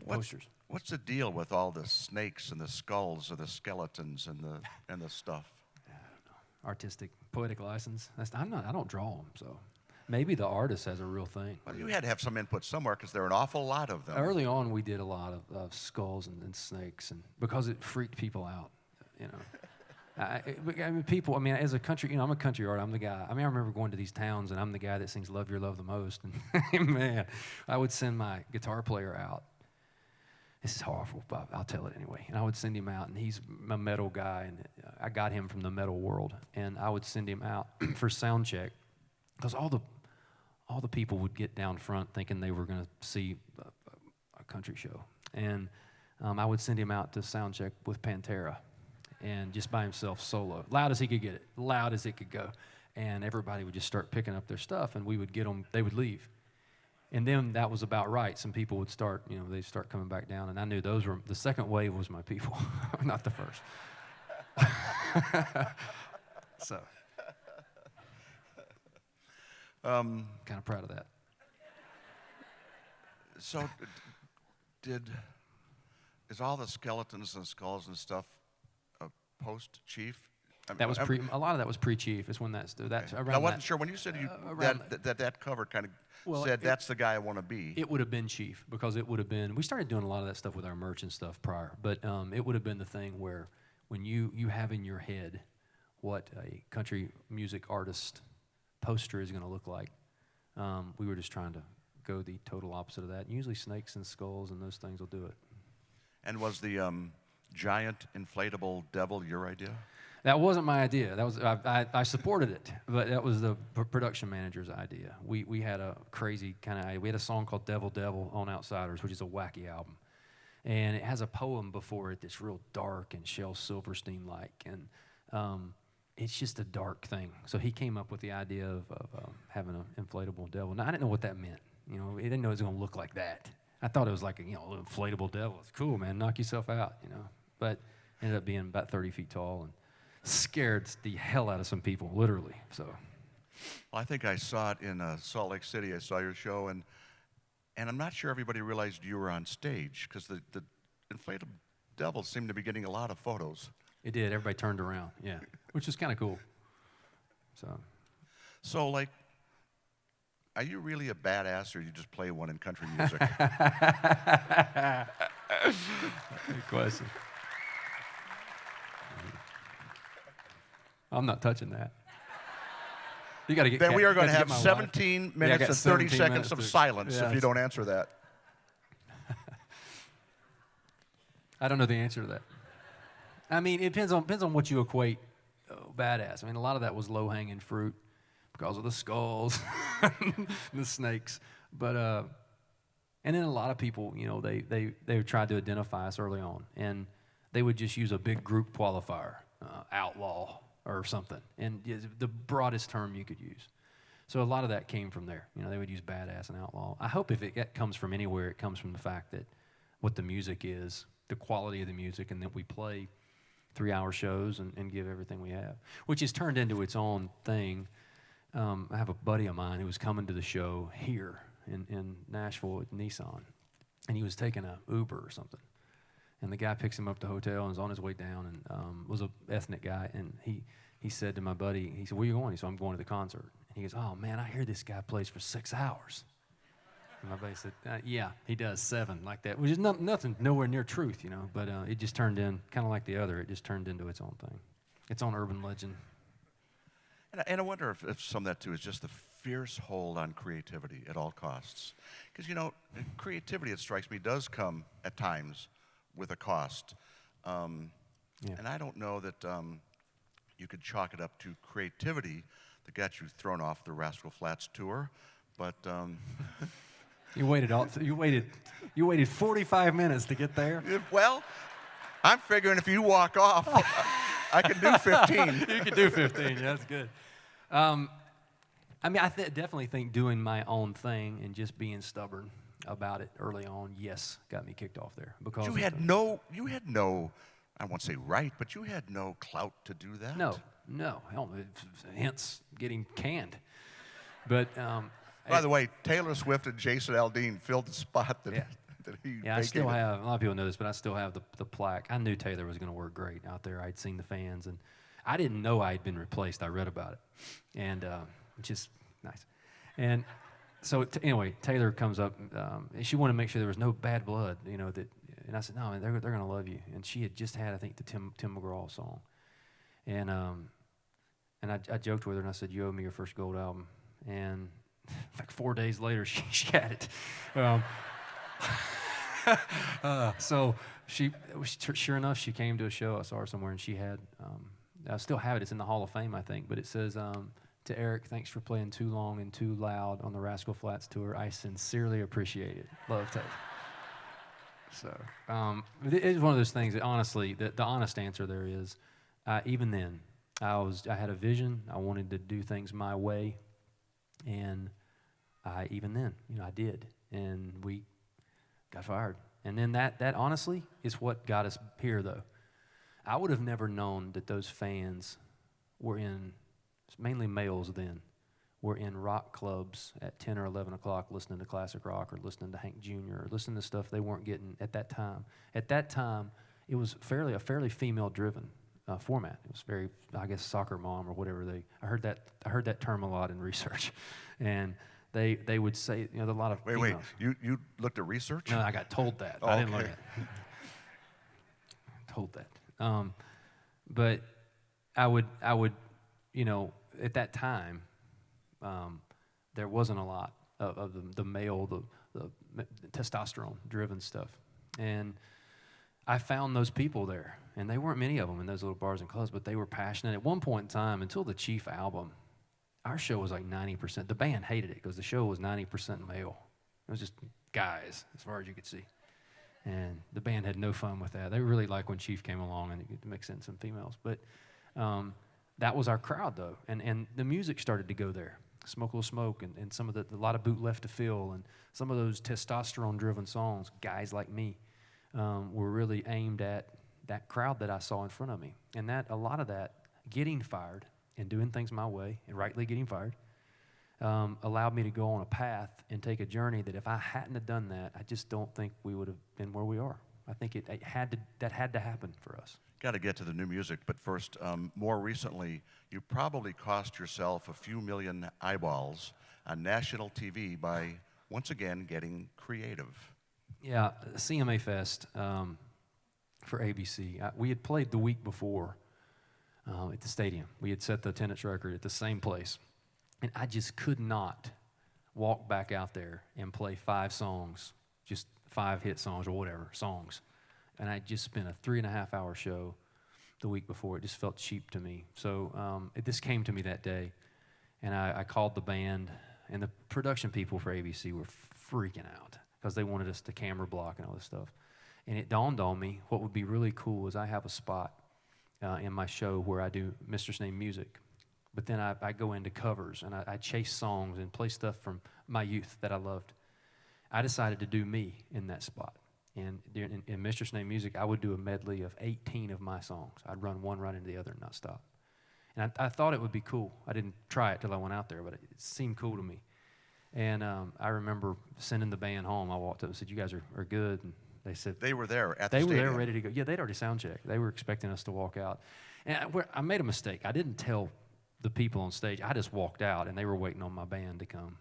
posters. What's the deal with all the snakes and the skulls or the skeletons and the stuff? I don't know. Artistic, poetic license. I don't draw them, so maybe the artist has a real thing. Well, you had to have some input somewhere because there are an awful lot of them. Early on, we did a lot of skulls and snakes, and because it freaked people out, I mean, people. I mean, as a country, I'm a country artist. I'm the guy. I mean, I remember going to these towns, and I'm the guy that sings "Love Your Love" the most. And man, I would send my guitar player out. This is horrible, but I'll tell it anyway. And I would send him out, and he's a metal guy, and I got him from the metal world. And I would send him out for sound check, because all the people would get down front thinking they were going to see a country show. And I would send him out to sound check with Pantera, and just by himself, solo, loud as he could get it, loud as it could go. And everybody would just start picking up their stuff, and we would get them, they would leave. And then that was about right. Some people would start, they'd start coming back down, and I knew those were, the second wave was my people, not the first. So. Kind of proud of that. So, is all the skeletons and skulls and stuff post Chief? I mean, That was a lot of that was pre-Chief. Is when that's around. I wasn't that, sure when you said around that cover kind of Well, said that's the guy I want to be. It would have been Chief because it would have been. We started doing a lot of that stuff with our merch and stuff prior, but it would have been the thing where when you have in your head what a country music artist poster is going to look like, we were just trying to go the total opposite of that. And usually snakes and skulls and those things will do it. And was the giant inflatable devil your idea? That wasn't my idea. That was I supported it, but that was the production manager's idea. We had a crazy kind of idea. We had a song called Devil Devil on Outsiders, which is a wacky album. And it has a poem before it that's real dark and Shel Silverstein-like. And it's just a dark thing. So he came up with the idea of having an inflatable devil. Now, I didn't know what that meant. You know, he didn't know it was going to look like that. I thought it was like a little inflatable devil. It's cool, man. Knock yourself out, you know. But ended up being about 30 feet tall and scared the hell out of some people, literally. So, Well, I think I saw it in Salt Lake City. I saw your show, and I'm not sure everybody realized you were on stage because the inflatable devil seemed to be getting a lot of photos. it did. Everybody turned around, yeah, which is kind of cool. So, like, are you really a badass, or you just play one in country music? Good question. I'm not touching that. You got to get. Then we are going to have my wife. 17 minutes got and 30 17 seconds minutes of to- silence yeah, if you don't answer that. I don't know the answer to that. I mean, it depends on what you equate badass. I mean, a lot of that was low hanging fruit because of the skulls, the snakes. But and then a lot of people, you know, they tried to identify us early on, and they would just use a big group qualifier, outlaw or something, and the broadest term you could use. So a lot of that came from there. You know, they would use badass and outlaw. I hope if it comes from anywhere, it comes from the fact that what the music is, the quality of the music, and that we play 3-hour shows and give everything we have, which has turned into its own thing. I have a buddy of mine who was coming to the show here in Nashville at Nissan, and he was taking a Uber or something. And the guy picks him up to the hotel and is on his way down, and was an ethnic guy. And he said to my buddy, he said, "Where you going?" He said, "I'm going to the concert." And he goes, "Oh, man, I hear this guy plays for 6 hours." And my buddy said, "Yeah, he does 7," like that, which is nothing, nowhere near truth, you know. But it just turned in, kind of like the other, it just turned into its own thing, its own urban legend. And I wonder if some of that, too, is just the fierce hold on creativity at all costs. Because, you know, creativity, it strikes me, does come at times with a cost. Yeah. And I don't know that you could chalk it up to creativity that got you thrown off the Rascal Flatts tour, but You waited 45 minutes to get there. well, I'm figuring if you walk off, I can do 15. You could do 15. Yeah, that's good. I mean, I definitely think doing my own thing and just being stubborn about it early on, yes, got me kicked off there because You had no, I won't say right, but you had no clout to do that. no, hell, hence getting canned. But By the way, Taylor Swift and Jason Aldean filled the spot that, Yeah. that he yeah, I still vacated. have. A lot of people know this, but I still have the plaque. I knew Taylor was going to work great out there. I'd seen the fans, and I didn't know I had been replaced. I read about it, and which is nice. And so anyway, Taylor comes up. And she wanted to make sure there was no bad blood, you know. And I said, "No, man, they're going to love you." And she had just had, I think, the Tim McGraw song, and I joked with her and I said, "You owe me your first gold album." And like 4 days later, she had it. So sure enough, she came to a show. I saw her somewhere, and she had. I still have it. It's in the Hall of Fame, I think. But it says, "To Eric, thanks for playing too long and too loud on the Rascal Flatts tour. I sincerely appreciate it. Love, Tate." So it's one of those things that honestly, the honest answer there is, even then, I had a vision. I wanted to do things my way, and even then, you know, I did, and we got fired. And then that honestly is what got us here, though. I would have never known that those fans were mainly males then, were in rock clubs at 10 or 11 o'clock listening to classic rock or listening to Hank Jr. or listening to stuff they weren't getting at that time. At that time, it was a fairly female-driven format. It was very, I guess, soccer mom or whatever. I heard that term a lot in research, and they would say, you know, a lot of Wait, females. you looked at research? No, I got told that. Oh, I didn't learn okay. it. Told that. But I would, you know, at that time, there wasn't a lot of the male, the testosterone-driven stuff. And I found those people there, and they weren't many of them in those little bars and clubs, but they were passionate. At one point in time, until the Chief album, our show was like 90%. The band hated it because the show was 90% male. It was just guys, as far as you could see. And the band had no fun with that. They really liked when Chief came along and it could mix in some females. But that was our crowd, though. And the music started to go there. Smoke a Little Smoke and some of a lot of Boot Left to Fill and some of those testosterone-driven songs, Guys Like Me, were really aimed at that crowd that I saw in front of me. And a lot of that, getting fired and doing things my way, and rightly getting fired, allowed me to go on a path and take a journey that if I hadn't have done that, I just don't think we would have been where we are. I think that had to happen for us. Got to get to the new music, but first, more recently, you probably cost yourself a few million eyeballs on national TV by, once again, getting creative. Yeah, CMA Fest for ABC. We had played the week before at the stadium. We had set the attendance record at the same place. And I just could not walk back out there and play 5 songs, just 5 hit songs or whatever, songs. And I just spent a 3.5-hour show the week before. It just felt cheap to me. So this came to me that day, and I called the band, and the production people for ABC were freaking out because they wanted us to camera block and all this stuff. And it dawned on me, what would be really cool is I have a spot in my show where I do Mistress Name Music. But then I go into covers, and I chase songs and play stuff from my youth that I loved. I decided to do me in that spot. And in Mistress Name Music, I would do a medley of 18 of my songs. I'd run one right into the other and not stop. And I thought it would be cool. I didn't try it till I went out there, but it seemed cool to me. And I remember sending the band home. I walked up and said, "You guys are good." And they said They were there at the they stadium. were there ready to go. Yeah, they'd already sound checked. They were expecting us to walk out. And I made a mistake. I didn't tell the people on stage. I just walked out, and they were waiting on my band to come.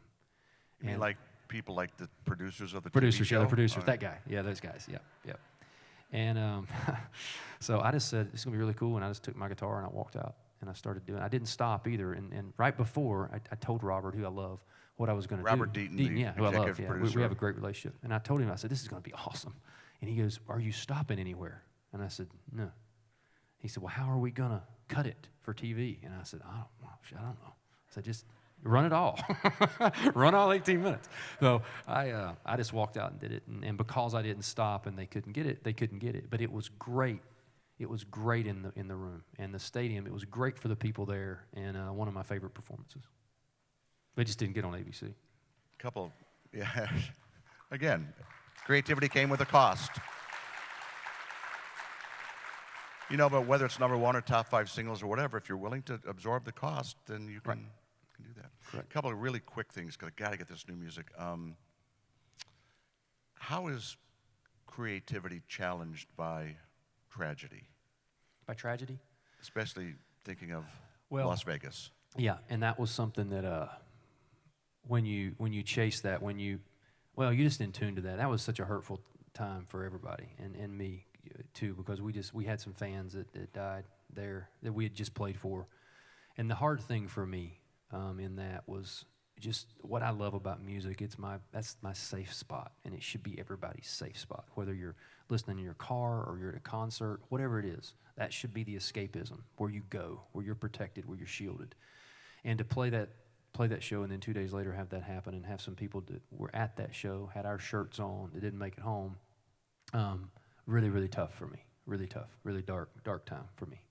You mean like people like the producers of the Producers, TV show? yeah, the producers, Oh, that guy. Yeah, those guys, yeah. And so I just said, "It's going to be really cool," and I just took my guitar and I walked out, and I started doing it. I didn't stop either, and right before, I told Robert, who I love, what I was going to do. Robert Deaton, the yeah, who I love, executive yeah. We producer. have a great relationship. And I told him, I said, "This is going to be awesome." And he goes, "Are you stopping anywhere?" And I said, "No." He said, "Well, how are we going to cut it for TV?" And I said, I don't know. I said, "Just run it all. Run all 18 minutes." So I just walked out and did it. And because I didn't stop and they couldn't get it. But it was great. It was great in the room. And the stadium, it was great for the people there. And one of my favorite performances. They just didn't get on ABC. Yeah. Again, creativity came with a cost. You know, but whether it's number 1 or top 5 singles or whatever, if you're willing to absorb the cost, then you can do that. Correct. A couple of really quick things, because I got to get this new music. How is creativity challenged by tragedy, By tragedy? especially thinking of Well- Las Vegas? Yeah, and that was something that when you chase that, you just in tune to that. That was such a hurtful time for everybody and me too, because we had some fans that died there that we had just played for. And the hard thing for me in that was just what I love about music. That's my safe spot, and it should be everybody's safe spot. Whether you're listening in your car or you're at a concert, whatever it is, that should be the escapism, where you go, where you're protected, where you're shielded. And to play that show and then 2 days later have that happen and have some people that were at that show, had our shirts on, that didn't make it home, really, really tough for me. Really tough, really dark time for me.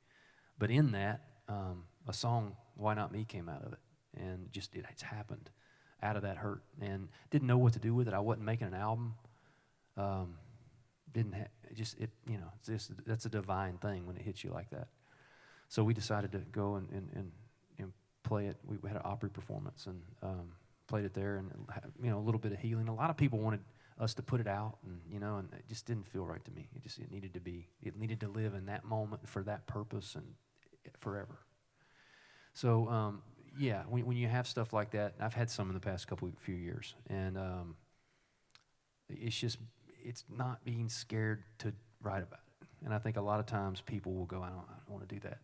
But in that, a song, Why Not Me, came out of it. And just it's happened out of that hurt. And didn't know what to do with it. I wasn't making an album. That's a divine thing when it hits you like that. So we decided to go and play it. We had an Opry performance and played it there, and a little bit of healing. A lot of people wanted us to put it out, and it just didn't feel right to me. It needed to live in that moment for that purpose and forever. So yeah, when you have stuff like that, I've had some in the past few years, and it's not being scared to write about it. And I think a lot of times people will go, I don't want to do that.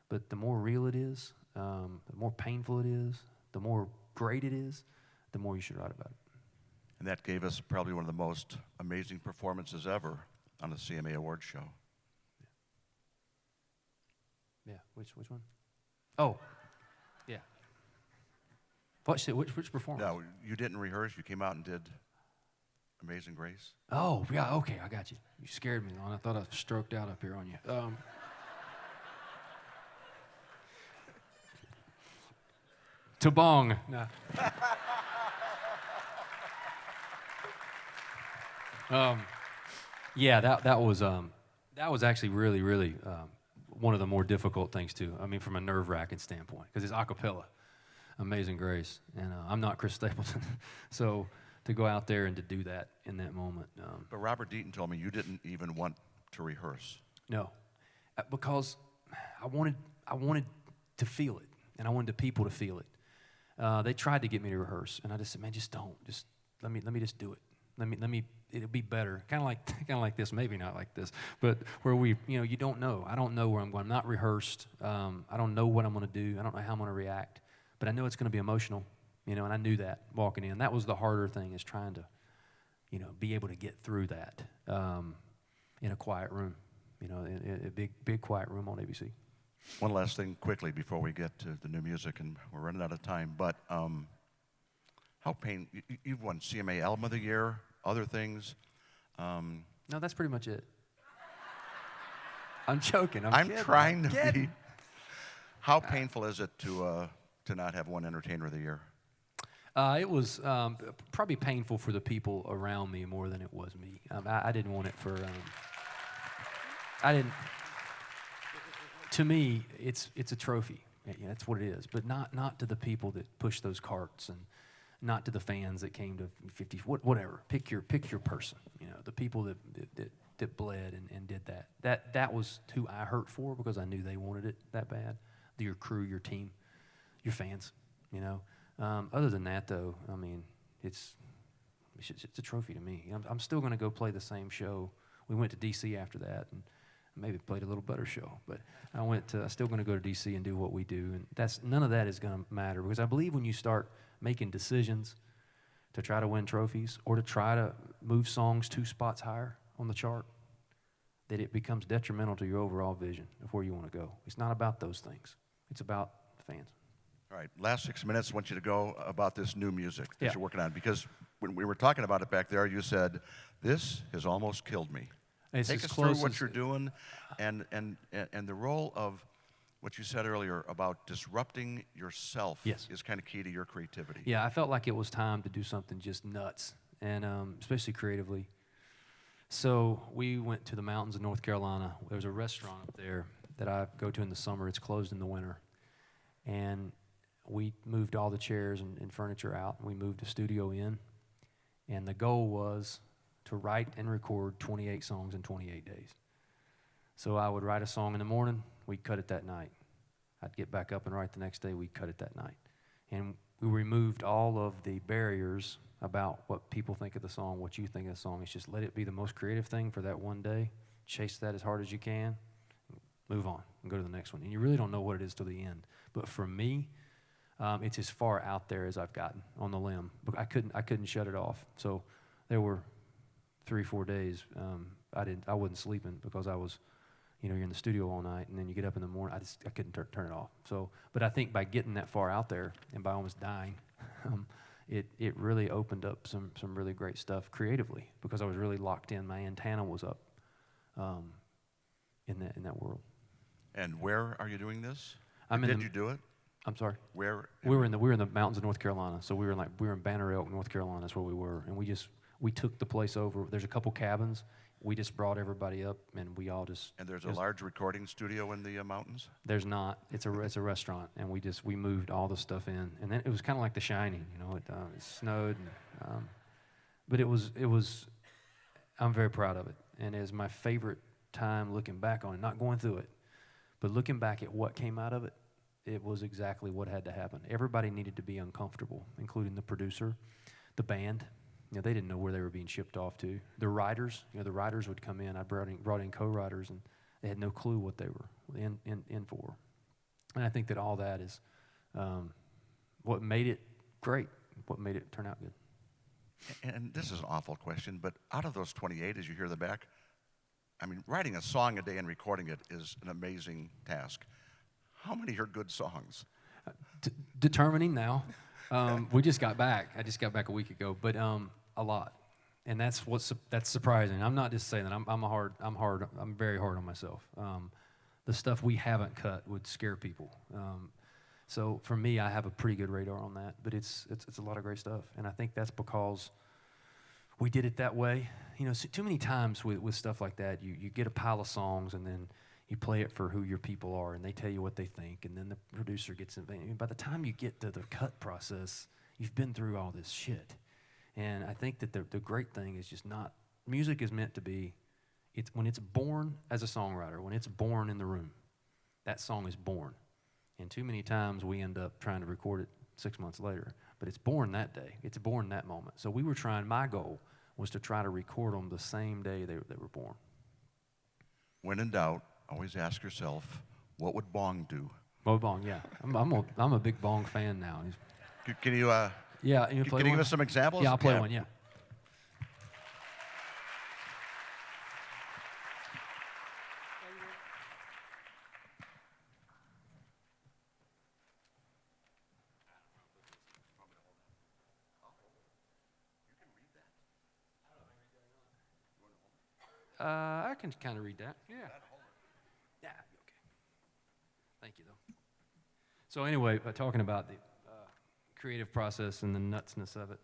But the more real it is, the more painful it is, the more great it is, the more you should write about it. And that gave us probably one of the most amazing performances ever on the CMA Awards show. Yeah, which one? Oh, yeah. Which performance? No, you didn't rehearse. You came out and did Amazing Grace. Oh, yeah, okay, I got you. You scared me, Lon. I thought I stroked out up here on you. Tabong. Nah. Yeah, that was actually really, really one of the more difficult things too. I mean, from a nerve-wracking standpoint, because it's a cappella, Amazing Grace, and I'm not Chris Stapleton, so to go out there and to do that in that moment. But Robert Deaton told me you didn't even want to rehearse. No, because I wanted to feel it, and I wanted the people to feel it. They tried to get me to rehearse, and I just said, man, just don't. Just let me just do it. Let me. It'll be better. Kind of like this. Maybe not like this, but where you don't know. I don't know where I'm going. I'm not rehearsed. I don't know what I'm going to do. I don't know how I'm going to react. But I know it's going to be emotional. And I knew that walking in. That was the harder thing, is trying to, be able to get through that in a quiet room. In a big quiet room on ABC. One last thing quickly before we get to the new music, and we're running out of time, but you've won CMA Album of the Year, other things. No, that's pretty much it. I'm joking. I'm kidding. trying to be. How painful is it to not have one Entertainer of the Year? It was probably painful for the people around me more than it was me. I didn't want it for. I didn't. To me, it's a trophy. That's what it is. But not to the people that push those carts, and not to the fans that came to 50. Whatever. Pick your person. The people that bled and did that. That was who I hurt for, because I knew they wanted it that bad. Your crew, your team, your fans. Other than that, though, I mean, it's a trophy to me. I'm still going to go play the same show. We went to D.C. after that, and maybe played a little better show. But I'm still going to go to D.C. and do what we do, and none of that is going to matter, because I believe when you start making decisions to try to win trophies or to try to move songs 2 spots higher on the chart, that it becomes detrimental to your overall vision of where you want to go. It's not about those things. It's about the fans. All right, last 6 minutes, I want you to go about this new music that Yeah. you're working on, because when we were talking about it back there, you said, this has almost killed me. It's Take as us through close what as- you're doing and the role of what you said earlier about disrupting yourself. Yes. Is kind of key to your creativity. Yeah, I felt like it was time to do something just nuts, and especially creatively. So we went to the mountains of North Carolina. There's a restaurant up there that I go to in the summer. It's closed in the winter. And we moved all the chairs and furniture out, and we moved the studio in. And the goal was to write and record 28 songs in 28 days. So I would write a song in the morning, we'd cut it that night. I'd get back up and write the next day, we'd cut it that night. And we removed all of the barriers about what people think of the song, what you think of the song. It's just let it be the most creative thing for that one day. Chase that as hard as you can. Move on and go to the next one. And you really don't know what it is till the end. But for me, it's as far out there as I've gotten on the limb. But I couldn't shut it off. So there were 3-4 days I wasn't sleeping, because I was, you're in the studio all night, and then you get up in the morning. I couldn't turn it off. So, but I think by getting that far out there and by almost dying, it really opened up some really great stuff creatively, because I was really locked in. My antenna was up in that world. And where are you doing this? I'm in Did the- you do it? I'm sorry. Where? We were in the mountains of North Carolina. So we were in Banner Elk, North Carolina. That's where we were, and we took the place over. There's a couple cabins, we just brought everybody up, and we all just. And there's a large recording studio in the mountains? There's not. It's a restaurant, and we moved all the stuff in, and then it was kind of like The Shining, you know. It snowed, but it was. I'm very proud of it, and it is my favorite time looking back on it. Not going through it, but looking back at what came out of it. It was exactly what had to happen. Everybody needed to be uncomfortable, including the producer, the band. You know, they didn't know where they were being shipped off to. The writers, you know, the writers would come in. I brought in co-writers, and they had no clue what they were in for. And I think that all that is what made it great, what made it turn out good. And this is an awful question, but out of those 28, as you hear the back, I mean, writing a song a day and recording it is an amazing task. How many are good songs? Determining now. We just got back. I just got back a week ago, but a lot, and that's surprising. I'm not just saying that. I'm very hard on myself. The stuff we haven't cut would scare people. So for me, I have a pretty good radar on that. But it's a lot of great stuff, and I think that's because we did it that way. You know, so too many times with stuff like that, you get a pile of songs and then you play it for who your people are, and they tell you what they think, and then the producer gets involved. By the time you get to the cut process, you've been through all this shit. And I think that the great thing is just not, music is meant to be, when it's born as a songwriter, when it's born in the room, that song is born. And too many times we end up trying to record it 6 months later, but it's born that day. It's born that moment. So we were my goal was to try to record them the same day they were born. When in doubt, always ask yourself, what would Bong do? Mo Bong, yeah. I'm a big Bong fan now. Can you, yeah, you can you give us some examples? Yeah, I'll play one, yeah. I can kind of read that. Yeah. Yeah. Okay. Thank you, though. So anyway, talking about the creative process and the nutsness of it.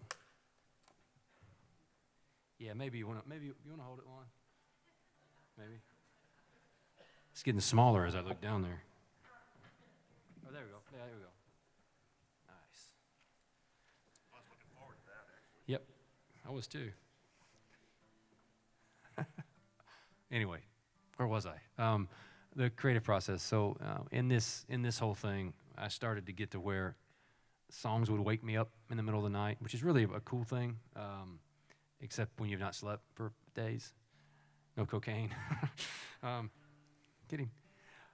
Yeah, maybe you want to hold it, Lon? Maybe. It's getting smaller as I look down there. Oh, there we go. Yeah, there we go. Nice. I was looking forward to that, actually. Yep, I was too. Anyway, where was I? The creative process. So in this whole thing, I started to get to where songs would wake me up in the middle of the night, which is really a cool thing, except when you've not slept for days. No cocaine. Kidding.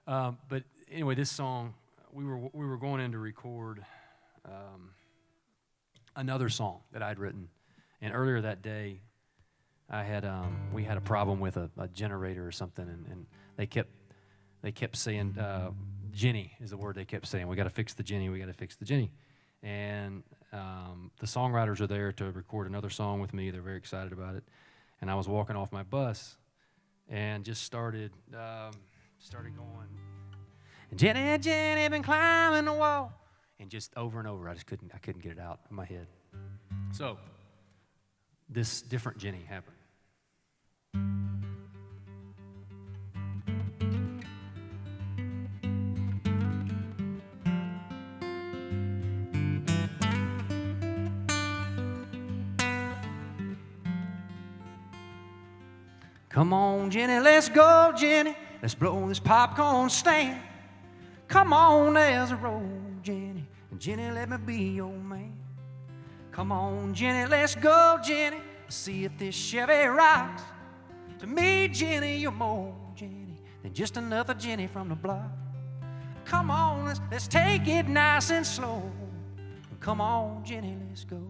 But anyway, this song, we were going in to record another song that I'd written, and earlier that day, we had a problem with a generator or something, and they kept saying Jenny is the word they kept saying. We got to fix the Jenny. We got to fix the Jenny. And the songwriters are there to record another song with me. They're very excited about it. And I was walking off my bus and just started going. Jenny, Jenny, been climbing the wall, and just over and over. I couldn't get it out of my head. So this different Jenny happened. Come on, Jenny, let's go, Jenny. Let's blow this popcorn stand. Come on, there's a road, Jenny. And Jenny, let me be your man. Come on, Jenny, let's go, Jenny. Let's see if this Chevy rocks. To me, Jenny, you're more Jenny than just another Jenny from the block. Come on, let's take it nice and slow. Come on, Jenny, let's go.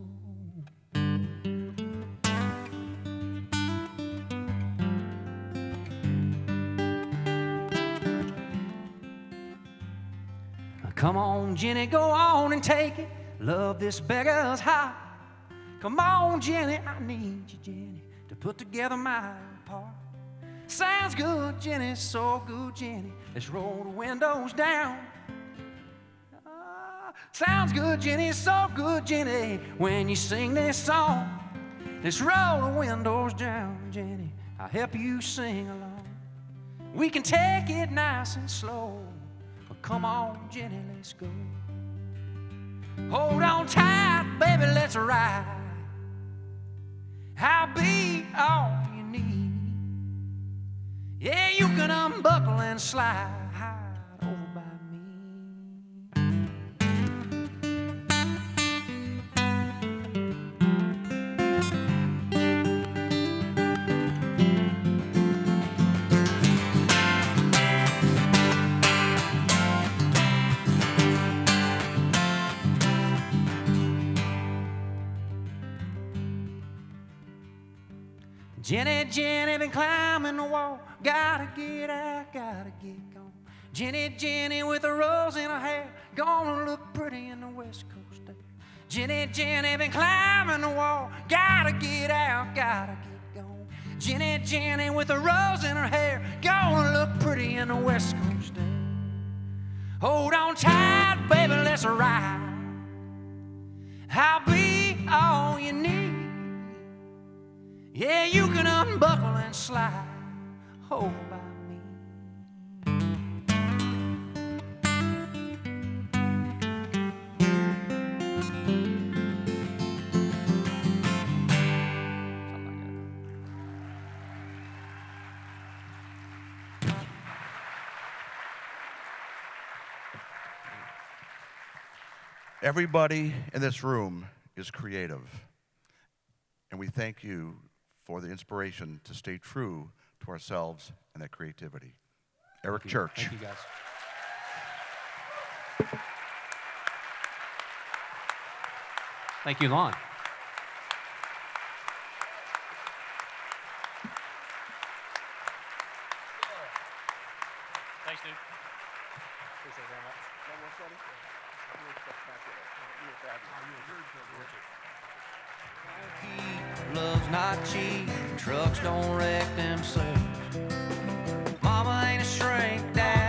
Come on, Jenny, go on and take it. Love this beggar's heart. Come on, Jenny, I need you, Jenny, to put together my part. Sounds good, Jenny, so good, Jenny. Let's roll the windows down. Sounds good, Jenny, so good, Jenny. When you sing this song, let's roll the windows down, Jenny. I'll help you sing along. We can take it nice and slow. But come on, Jenny, let's go. Hold on tight, baby, let's ride. I'll be all you need. Yeah, you can unbuckle and slide over by me. Jenny, Jenny, been climbing the wall. Gotta get out, gotta get gone. Jenny, Jenny, with a rose in her hair, gonna look pretty in the West Coast air. Jenny, Jenny, been climbing the wall. Gotta get out, gotta get gone. Jenny, Jenny, with a rose in her hair, gonna look pretty in the West Coast air. Hold on tight, baby, let's ride. I'll be all you need. Yeah, you can unbuckle and slide over by me. Everybody in this room is creative, and we thank you for the inspiration to stay true to ourselves and that creativity. Eric Church. Thank you, guys. Thank you, Lon. Thanks, dude. Appreciate it very much. Love's not cheap, trucks don't wreck themselves. Mama ain't a shrink.